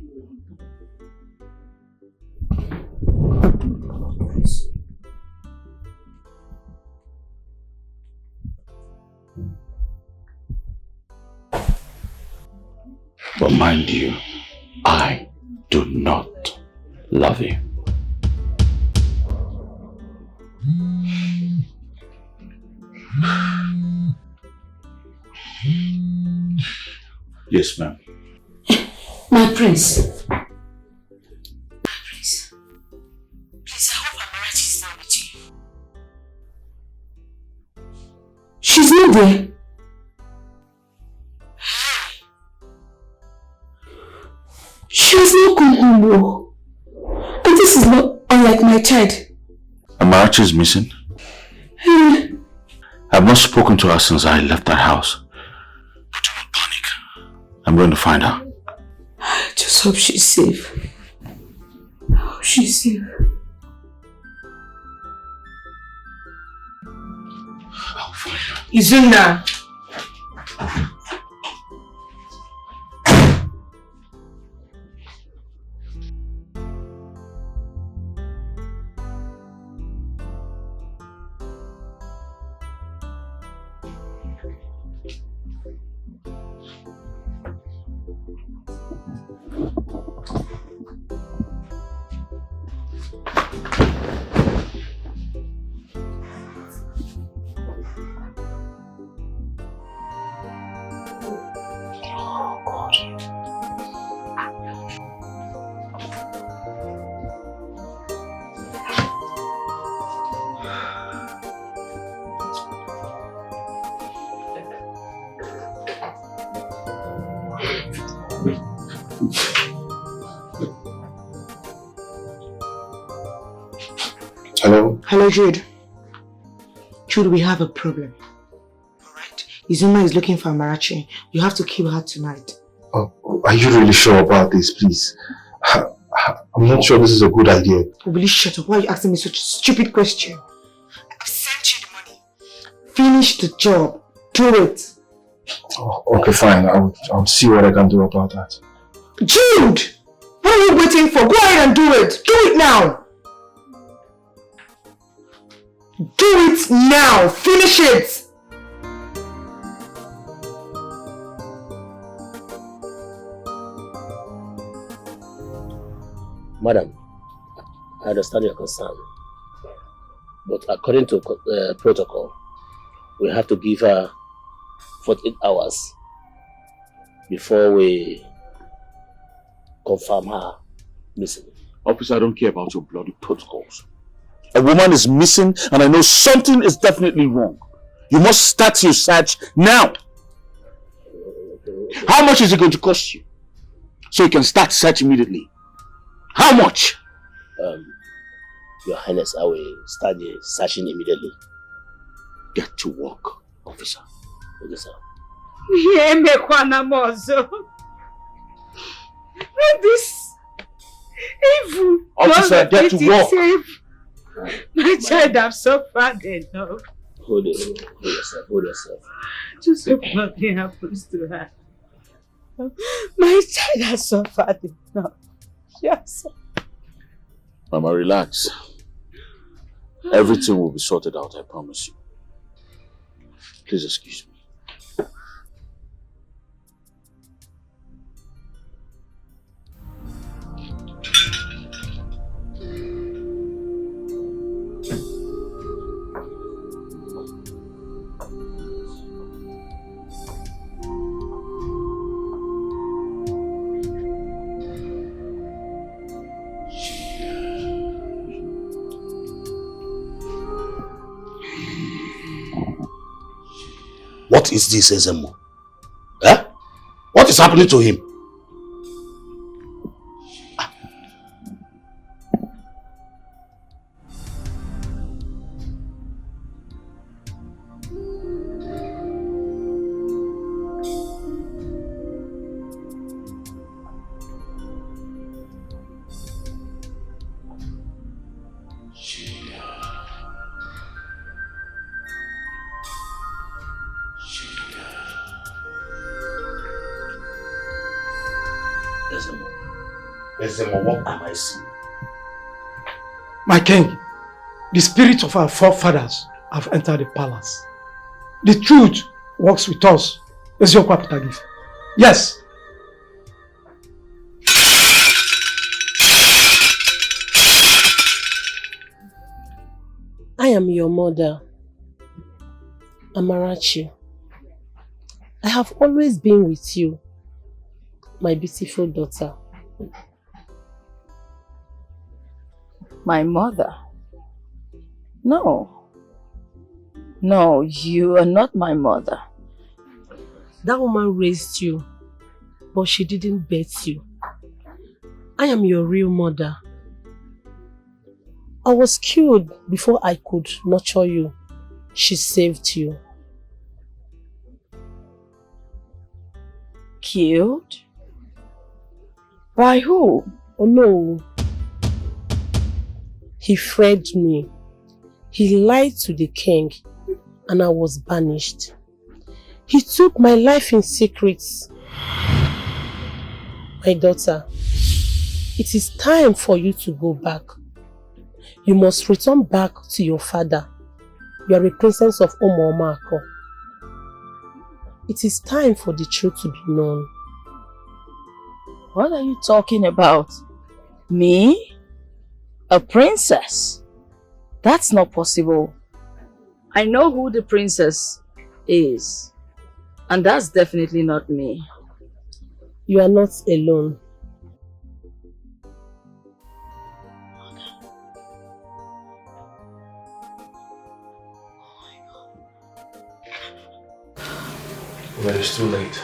But mind you, I do not love you. Yes, ma'am. My prince. My prince. Please, I hope Amarachi is not with you. She's not there. She has not come home, oh. And this is not unlike my child. Amarachi is missing. I've not spoken to her since I left that house. But do not panic. I'm going to find her. I just hope she's safe. I hope she's safe. I'll find her. Izuna! Hello? Hello, Jude. Jude, we have a problem. Alright? Izuma is looking for Amarachi. You have to keep her tonight. Oh, are you really sure about this, please? I'm not sure this is a good idea. Will you shut up? Why are you asking me such a stupid question? I've sent you the money. Finish the job. Do it. Oh, okay, fine. I'll see what I can do about that. Jude! What are you waiting for? Go ahead and do it. Do it now. Do it now! Finish it! Madam, I understand your concern, but according to protocol, we have to give her 48 hours before we confirm her missing. Officer, I don't care about your bloody protocols. A woman is missing and I know something is definitely wrong. You must start your search now. How much is it going to cost you? So you can start search immediately. How much? Your Highness, I will start the searching immediately. Get to work, officer. Okay, sir. This evil Officer, get to work. My child have suffered enough. Hold yourself. Just hope nothing happens to her. My child has suffered enough. Yes. Mama, relax. Everything will be sorted out, I promise you. Please excuse me. What is this, Ezemo? Eh? What is happening to him? Ezemo, what am I seeing? My king, the spirits of our forefathers have entered the palace. The truth works with us. Eziokwu Aputagif. Yes. I am your mother, Amarachi. I have always been with you, my beautiful daughter. My mother? No. No, you are not my mother. That woman raised you, but she didn't birth you. I am your real mother. I was killed before I could nurture you. She saved you. Killed? By who? Oh no. He freed me. He lied to the king and I was banished. He took my life in secret. My daughter, it is time for you to go back. You must return back to your father. You are a princess of Omoomako. It is time for the truth to be known. What are you talking about? Me? A princess? That's not possible. I know who the princess is. And that's definitely not me. You are not alone. Well, it's too late.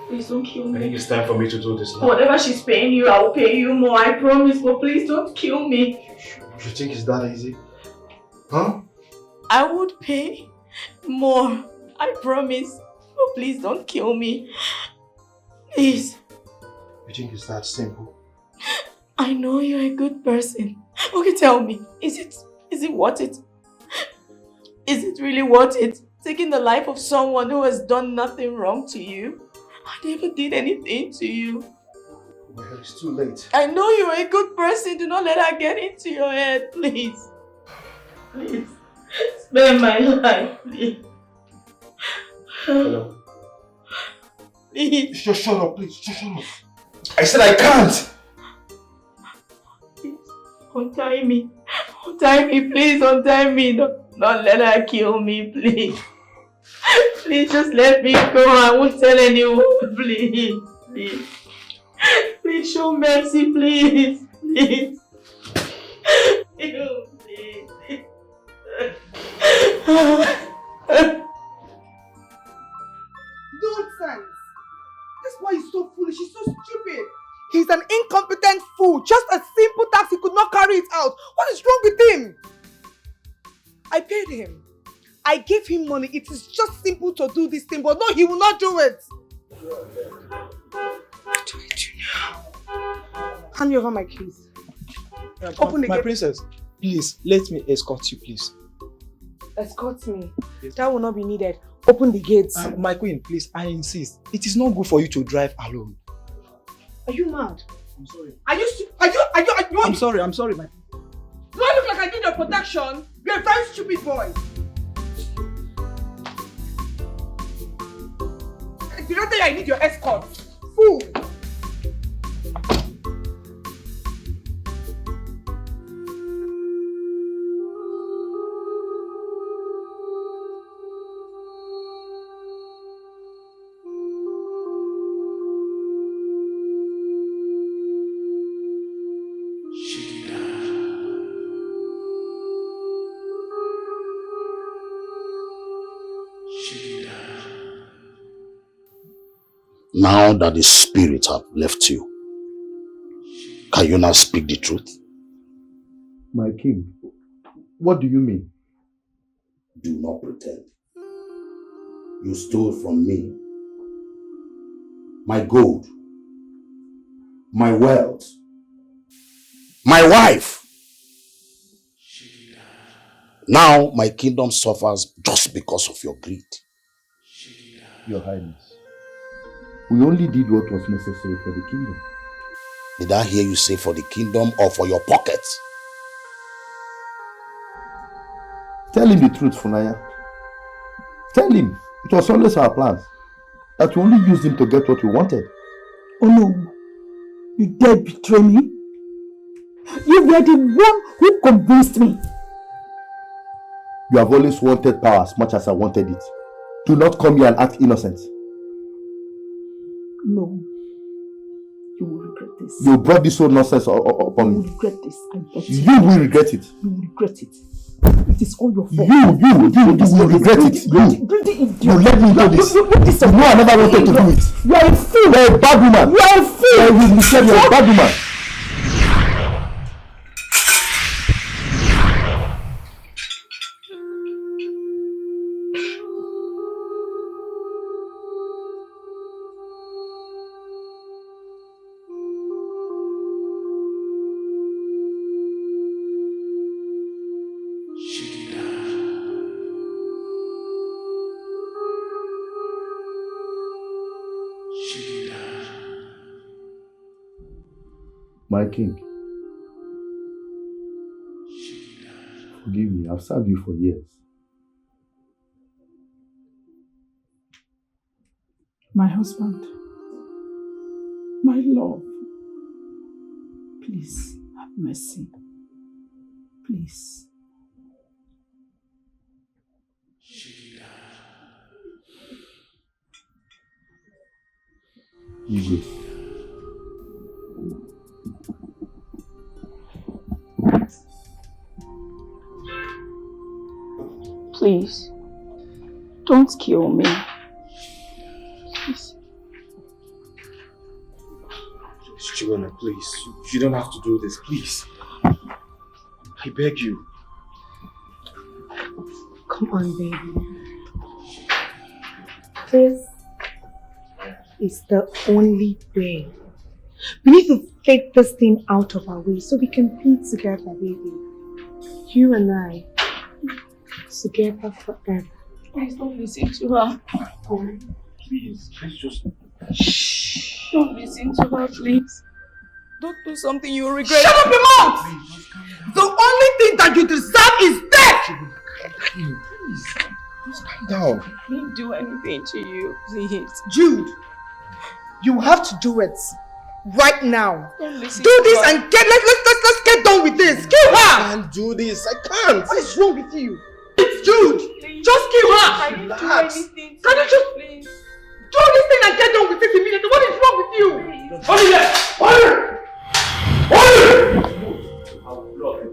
Please don't kill me. I think it's time for me to do this now. Whatever she's paying you, I will pay you more. I promise, but please don't kill me. You think it's that easy? Huh? I would pay more. I promise. But please don't kill me. Please. You think it's that simple? I know you're a good person. Okay, tell me. Is it worth it? Is it really worth it? Taking the life of someone who has done nothing wrong to you? I never did anything to you. Well, it's too late. I know you're a good person. Do not let her get into your head, please. Please. Spare my life, please. Hello? Please. Just shut up, please. Just shut up. I said I can't. Please. Untie me. Untie me, please. Untie me. Don't let her kill me, please. Please just let me go. I won't tell anyone. Please. Please. Please show mercy, please. Please. Please. Nonsense! This boy is so foolish, he's so stupid. He's an incompetent fool. Just a simple task, he could not carry it out. What is wrong with him? I paid him. I gave him money. It is just simple to do this thing, but no, he will not do it. What do I do now? Hand me over my keys. Open the My gate. princess, please, let me escort you, please. Escort me. That will not be needed. Open the gates. My queen, please, I insist. It is not good for you to drive alone. Are you mad? I'm sorry. Are you? I'm sorry, my. Do I look like I need your protection? You're a very stupid boy. Did I tell you I need your escort? Fool! Shigida. Now that the spirit have left you, can you now speak the truth? My king, what do you mean? Do not pretend. You stole from me my gold, my wealth, my wife. Now my kingdom suffers just because of your greed. Your Highness, we only did what was necessary for the kingdom. Did I hear you say for the kingdom or for your pockets? Tell him the truth, Funaya. Tell him it was always our plans that we only used him to get what we wanted. Oh no, you dare betray me? You were the one who convinced me. You have always wanted power as much as I wanted it. Do not come here and act innocent. No, you will regret this. You brought this whole nonsense upon me. You will regret this, I bet you. You will regret it. You will regret it. It is all your fault. You will regret it. You let me do this. You know I never wanted to do it. You are a fool. You are a bad woman. You are a fool. You are a bad woman. My king, forgive me, I've served you for years. My husband, my love, please have mercy. Please. You go. Please, don't kill me. Please. Joanna, please. You don't have to do this, please. I beg you. Come on, baby. This is the only way. We need to take this thing out of our way so we can be together, baby. You and I, together forever. Please don't listen to her. Please, let's just... Shh. Don't listen to her, please. Don't do something you regret. Shut up your mouth! The only thing that you deserve is death! Please, just calm down. I didn't do anything to you, please. Jude, you have to do it right now. Don't listen do to this her. and let's get done with this. Kill her! I can't do this. I can't. What is wrong with you? It's Jude. Please. Just kill her. I didn't do anything. Can you just please do this thing and get done with it immediately? What is wrong with you? Hold it there! Hold it! Hold it!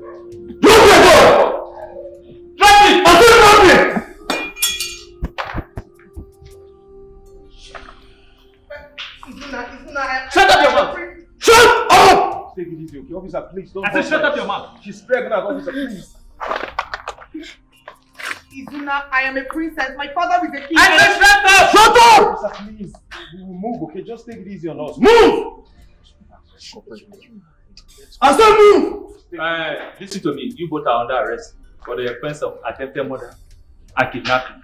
Look at God! Drop it! I said drop it! Shut up your mouth! Shut up! Take it easy, okay? Officer, please don't... I said shut up your mouth! She's pregnant, officer, please. Izuna, I am a princess. My father is a king. I said shut up! Shut up! Officer, please. We will move, okay? Just take it easy on us. Move! I said move! Listen to me. You both are under arrest for the offense of attempted murder and kidnapping.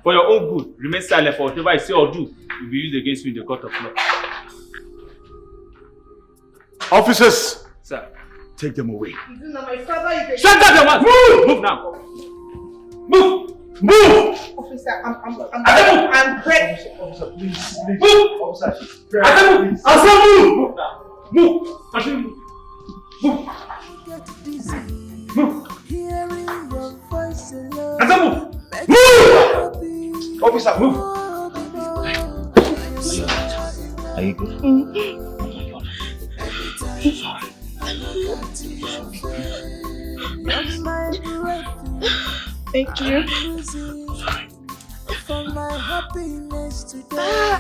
For your own good, remain silent for whatever I say or do will be used against you in the court of law. Officers! Sir. Take them away. Izuna, my father is a Shut up your mouth! Move! Move now! Move! Move! Officer, I'm ready. Officer, please. Move! Officer, I said move! I said move! Move now! Move! Continue. Move! Move! I said move! Move! Officer, move! Are you good? Thank you. For my happiness today.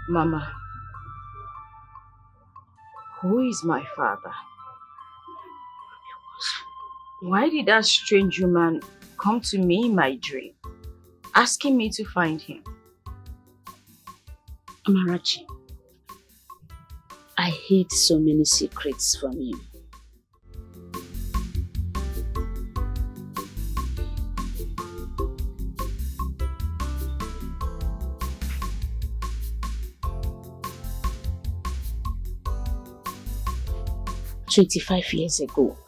Mama, who is my father? Why did that strange woman come to me in my dream, asking me to find him? Amarachi, I hid so many secrets from you. "25 years ago,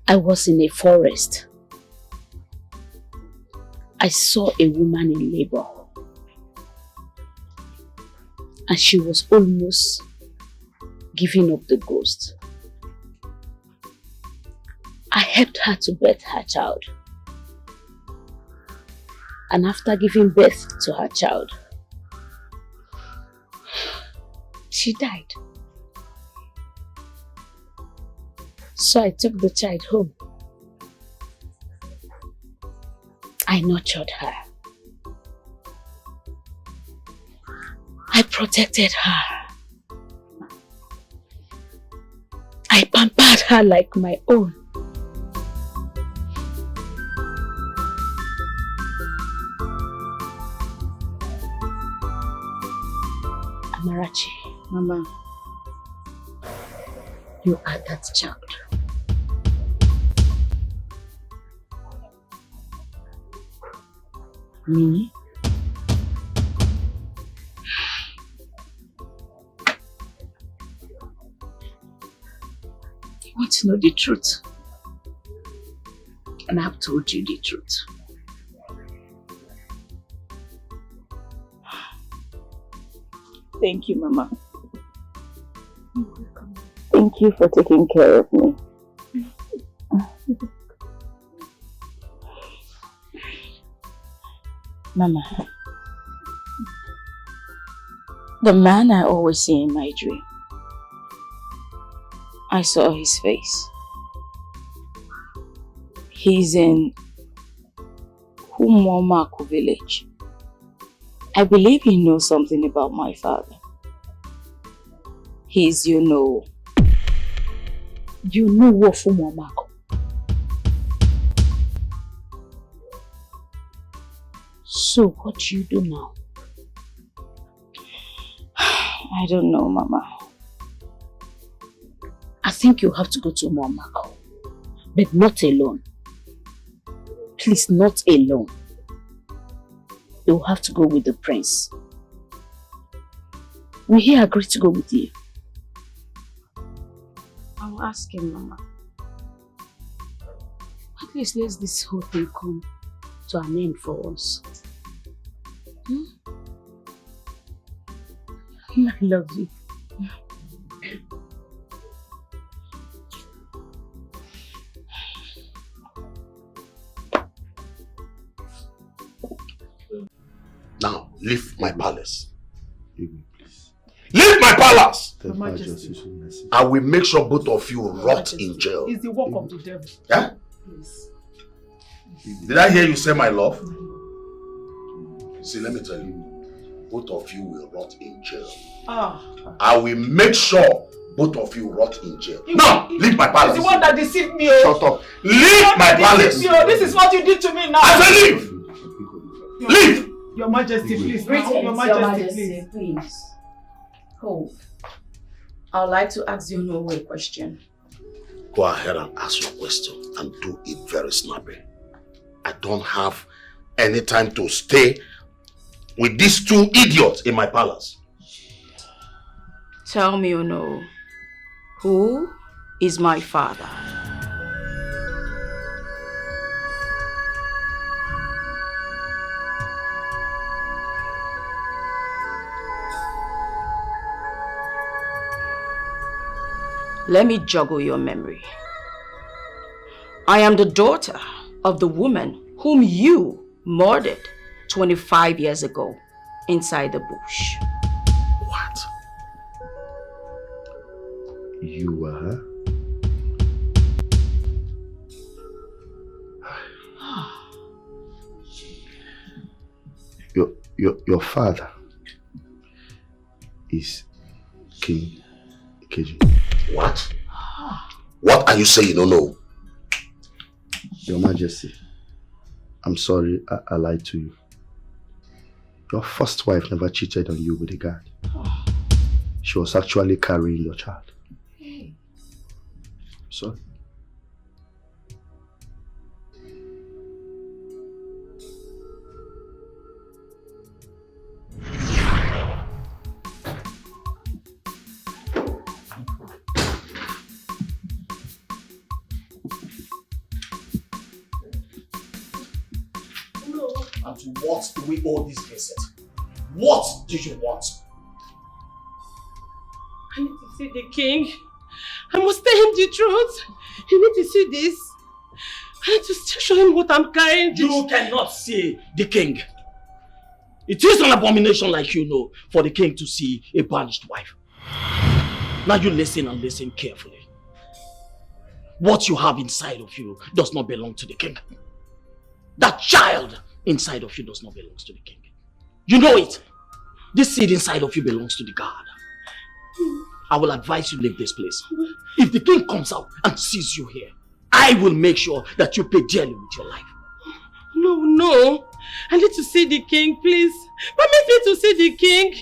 I was in a forest. I saw a woman in labor, and she was almost giving up the ghost. I helped her to birth her child, and after giving birth to her child, she died. So I took the child home. I nurtured her. I protected her. I pampered her like my own. Amarachi, Mama, you are that child. Me? You want to know the truth? And I've told you the truth. Thank you, Mama. Thank you for taking care of me. Mama, the man I always see in my dream, I saw his face. He's in Humomaku village. I believe he knows something about my father. He's, You know what Humomaku? So what do you do now? I don't know, Mama. I think you have to go to Humomaku, but not alone. Please, not alone. You'll have to go with the prince. Will he agree to go with you? I'll ask him, Mama. At least let this whole thing come to an end for us. I love you. Now, leave my palace. Leave my palace! Your Majesty. I will make sure both of you rot in jail. It's the work of the devil. Yeah? Please. Did I hear you say my love? See, let me tell you, both of you will rot in jail. I will make sure both of you rot in jail. Now, leave my palace. It's the one that deceived me. Shut up. Leave my palace. This is what you did to me now. I say leave. Leave. Your Majesty, please. Your Majesty, please. Hold. I would like to ask you a question. Go ahead and ask your question and do it very snappy. I don't have any time to stay with these two idiots in my palace. Tell me, who is my father? Let me joggle your memory. I am the daughter of the woman whom you murdered 25 years ago inside the bush. What? You were her? Your father is King Ikeji. What? What are you saying? No. Your Majesty, I'm sorry I lied to you. Your first wife never cheated on you with a guard. She was actually carrying your child. Sorry. And to what do we owe this visit? What do you want? I need to see the king. I must tell him the truth. You need to see this. I need to show him what I'm carrying. You cannot see the king. It is an abomination, like you know, for the king to see a banished wife. Now you listen and listen carefully. What you have inside of you does not belong to the king. That child inside of you does not belong to the king. You know it. This seed inside of you belongs to the God. I will advise you leave this place. If the king comes out and sees you here, I will make sure that you pay dearly with your life. No. I need to see the king, please. Permit me to see the king.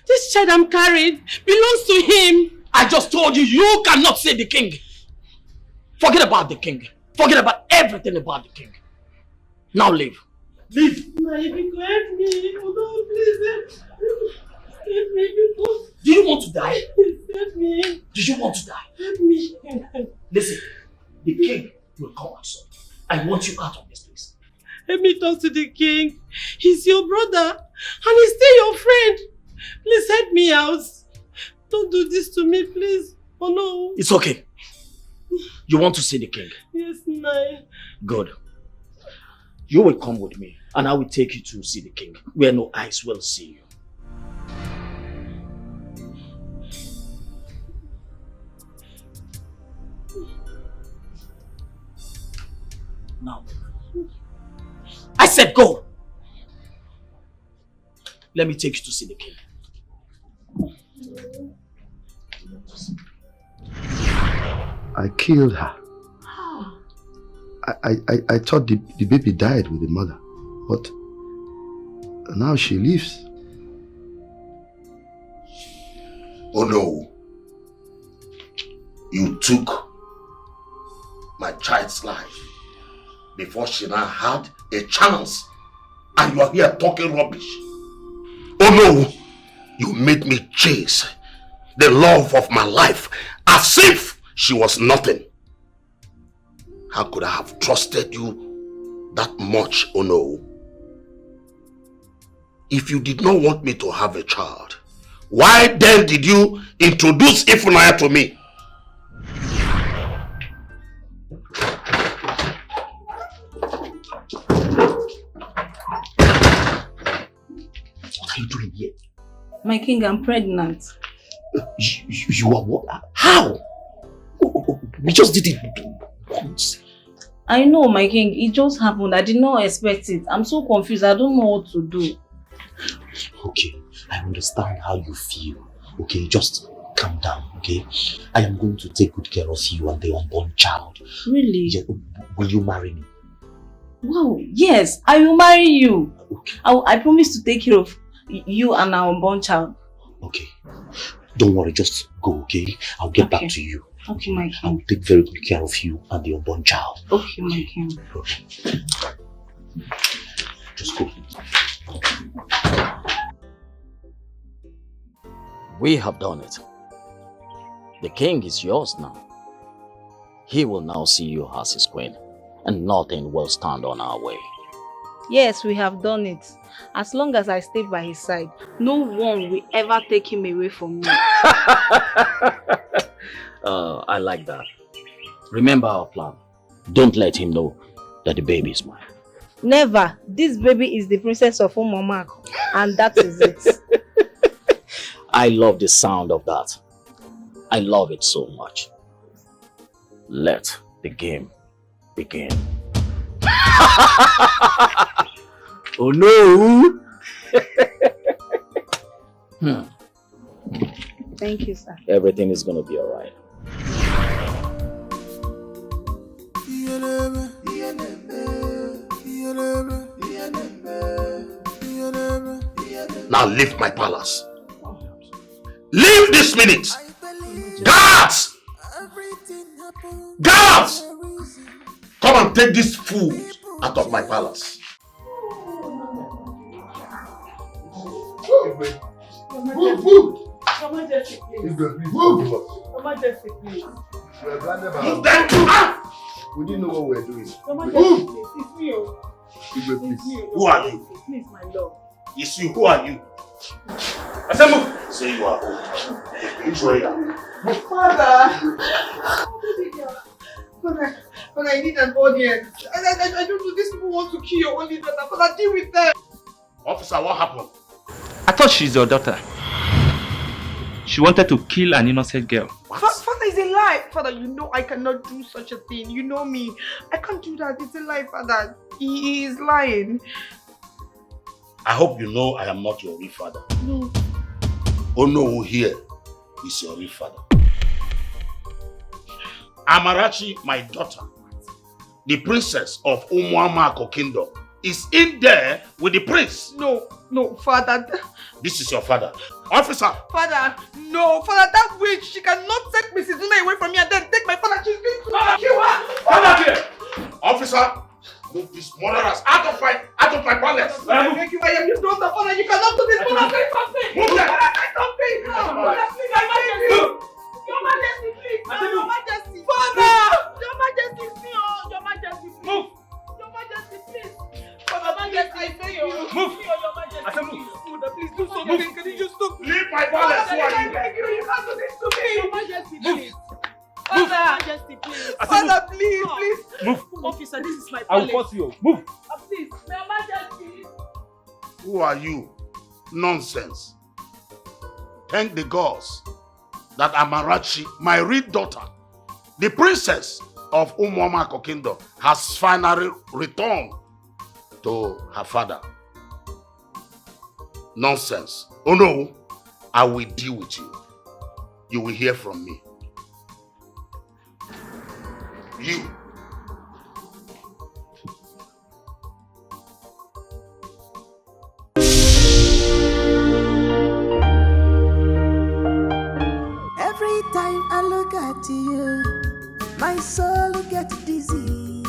This child I'm carrying belongs to him. I just told you, you cannot see the king. Forget about the king. Forget about everything about the king. Now leave. Leave. Help me. Oh, no, please. Help me. Do you want to die? Help me. Do you want to die? Help me. Listen, the king will come out soon. I want you out of this place. Let me talk to the king. He's your brother and he's still your friend. Please help me out. Don't do this to me, please. Oh no. It's okay. You want to see the king? Yes, Nai. Good. You will come with me and I will take you to see the king where no eyes will see you. Now, I said go. Let me take you to see the king. I killed her. I thought the baby died with the mother, but now she lives. Oh no. You took my child's life before she now had a chance and you are here talking rubbish. Oh no. You made me chase the love of my life as if she was nothing. How could I have trusted you that much, oh no? If you did not want me to have a child, why then did you introduce Ifunanya to me? What are you doing here? My king, I'm pregnant. You are what? How? We just did it once. I know, my king. It just happened. I did not expect it. I'm so confused. I don't know what to do. Okay, I understand how you feel. Okay, just calm down, okay? I am going to take good care of you and the unborn child. Really? Yeah, will you marry me? Wow, yes. I will marry you. Okay. I promise to take care of you and our unborn child. Okay. Don't worry, just go, okay? I'll get back to you. Okay, my king. I'll take very good care of you and the unborn child. Okay, my king. Okay. Just go. We have done it. The king is yours now. He will now see you as his queen, and nothing will stand on our way. Yes, we have done it. As long as I stay by his side, no one will ever take him away from me. I like that. Remember our plan. Don't let him know that the baby is mine. Never. This baby is the princess of Umamak, and that is it. I love the sound of that. I love it so much. Let the game begin. Oh no! Thank you, sir. Everything is gonna be alright. Now leave my palace. Leave this minute. Guards! Guards! Come and take this food out of my palace. Move, move! Your Majesty, please. Move! Your Majesty, please. Move them! We didn't know what we were doing. Your Majesty, please. It's me, oh. It's me, Who are you? Please, my lord. It's you. Who are you? I said move. Say you are home. Which way are you? Father! Father, I need an audience. I don't know. These people want to kill your only daughter. Father, deal with them. Officer, what happened? I thought she's your daughter. She wanted to kill an innocent girl. Father, it's a lie. Father, you know I cannot do such a thing. You know me. I can't do that. It's a lie, Father. He is lying. I hope you know I am not your real father. No. Oh no, who here is your real father? Amarachi, my daughter, the princess of Umuamako Kingdom, is in there with the prince. No, Father. This is your father. Officer! Father, no. Father, that witch, she cannot take Mrs. Una away from me and then take my father. She's going to kill her. Father here! Officer! Move these murderers out of my palace! Thank you, I am your daughter, Father. You cannot do this. Father, say something! Move them! Father, say something! Father, please, I beg you! Your Majesty, please! Your Majesty! Father! Your Majesty, please! Your Majesty, please! Your Majesty, please! Father, Majesty, I beg you! Move! Your Majesty, please! Father, please do something. Can you just stop? Leave my palace! Who are I you? beg you! You can't do this to me! Your Majesty, please! Move. Majesty, please! Father, please, please! Move. Officer, this is my I will palace. force you. Move. Please, Your Majesty! Who are you? Nonsense. Thank the gods that Amarachi, my real daughter, the princess of Umuamako Kingdom, has finally returned to her father. Nonsense. Oh no, I will deal with you. You will hear from me. You. Every time I look at you, my soul gets dizzy.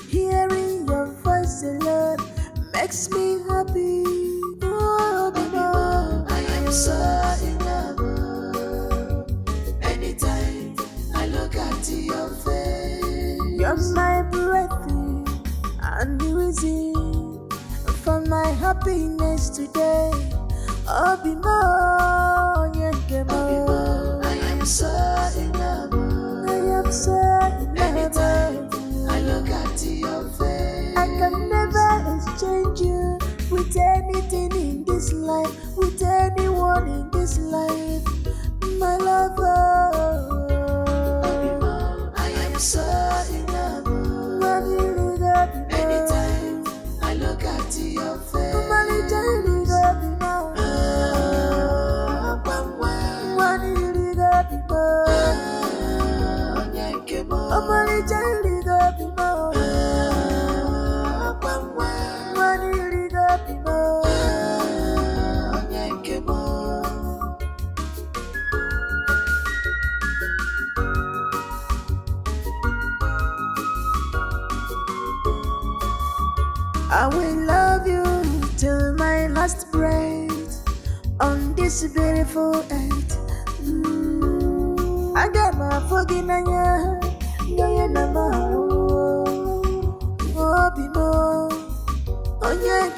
Hearing your voice alone makes me happy. Oh, Baba, I am so in love. Anytime I look at your face, you're my breathing and reason for my happiness today. Oh, Baba, I am so in love. I am so in love. Anytime I look at your face, I can never exchange you with anything in this life, with anyone in this life. My lover, I am so in love. Anytime I look at your face, I will love you till my last breath on this beautiful earth. I got my fucking anya, no number. Oh, Bimo, oh, yeah,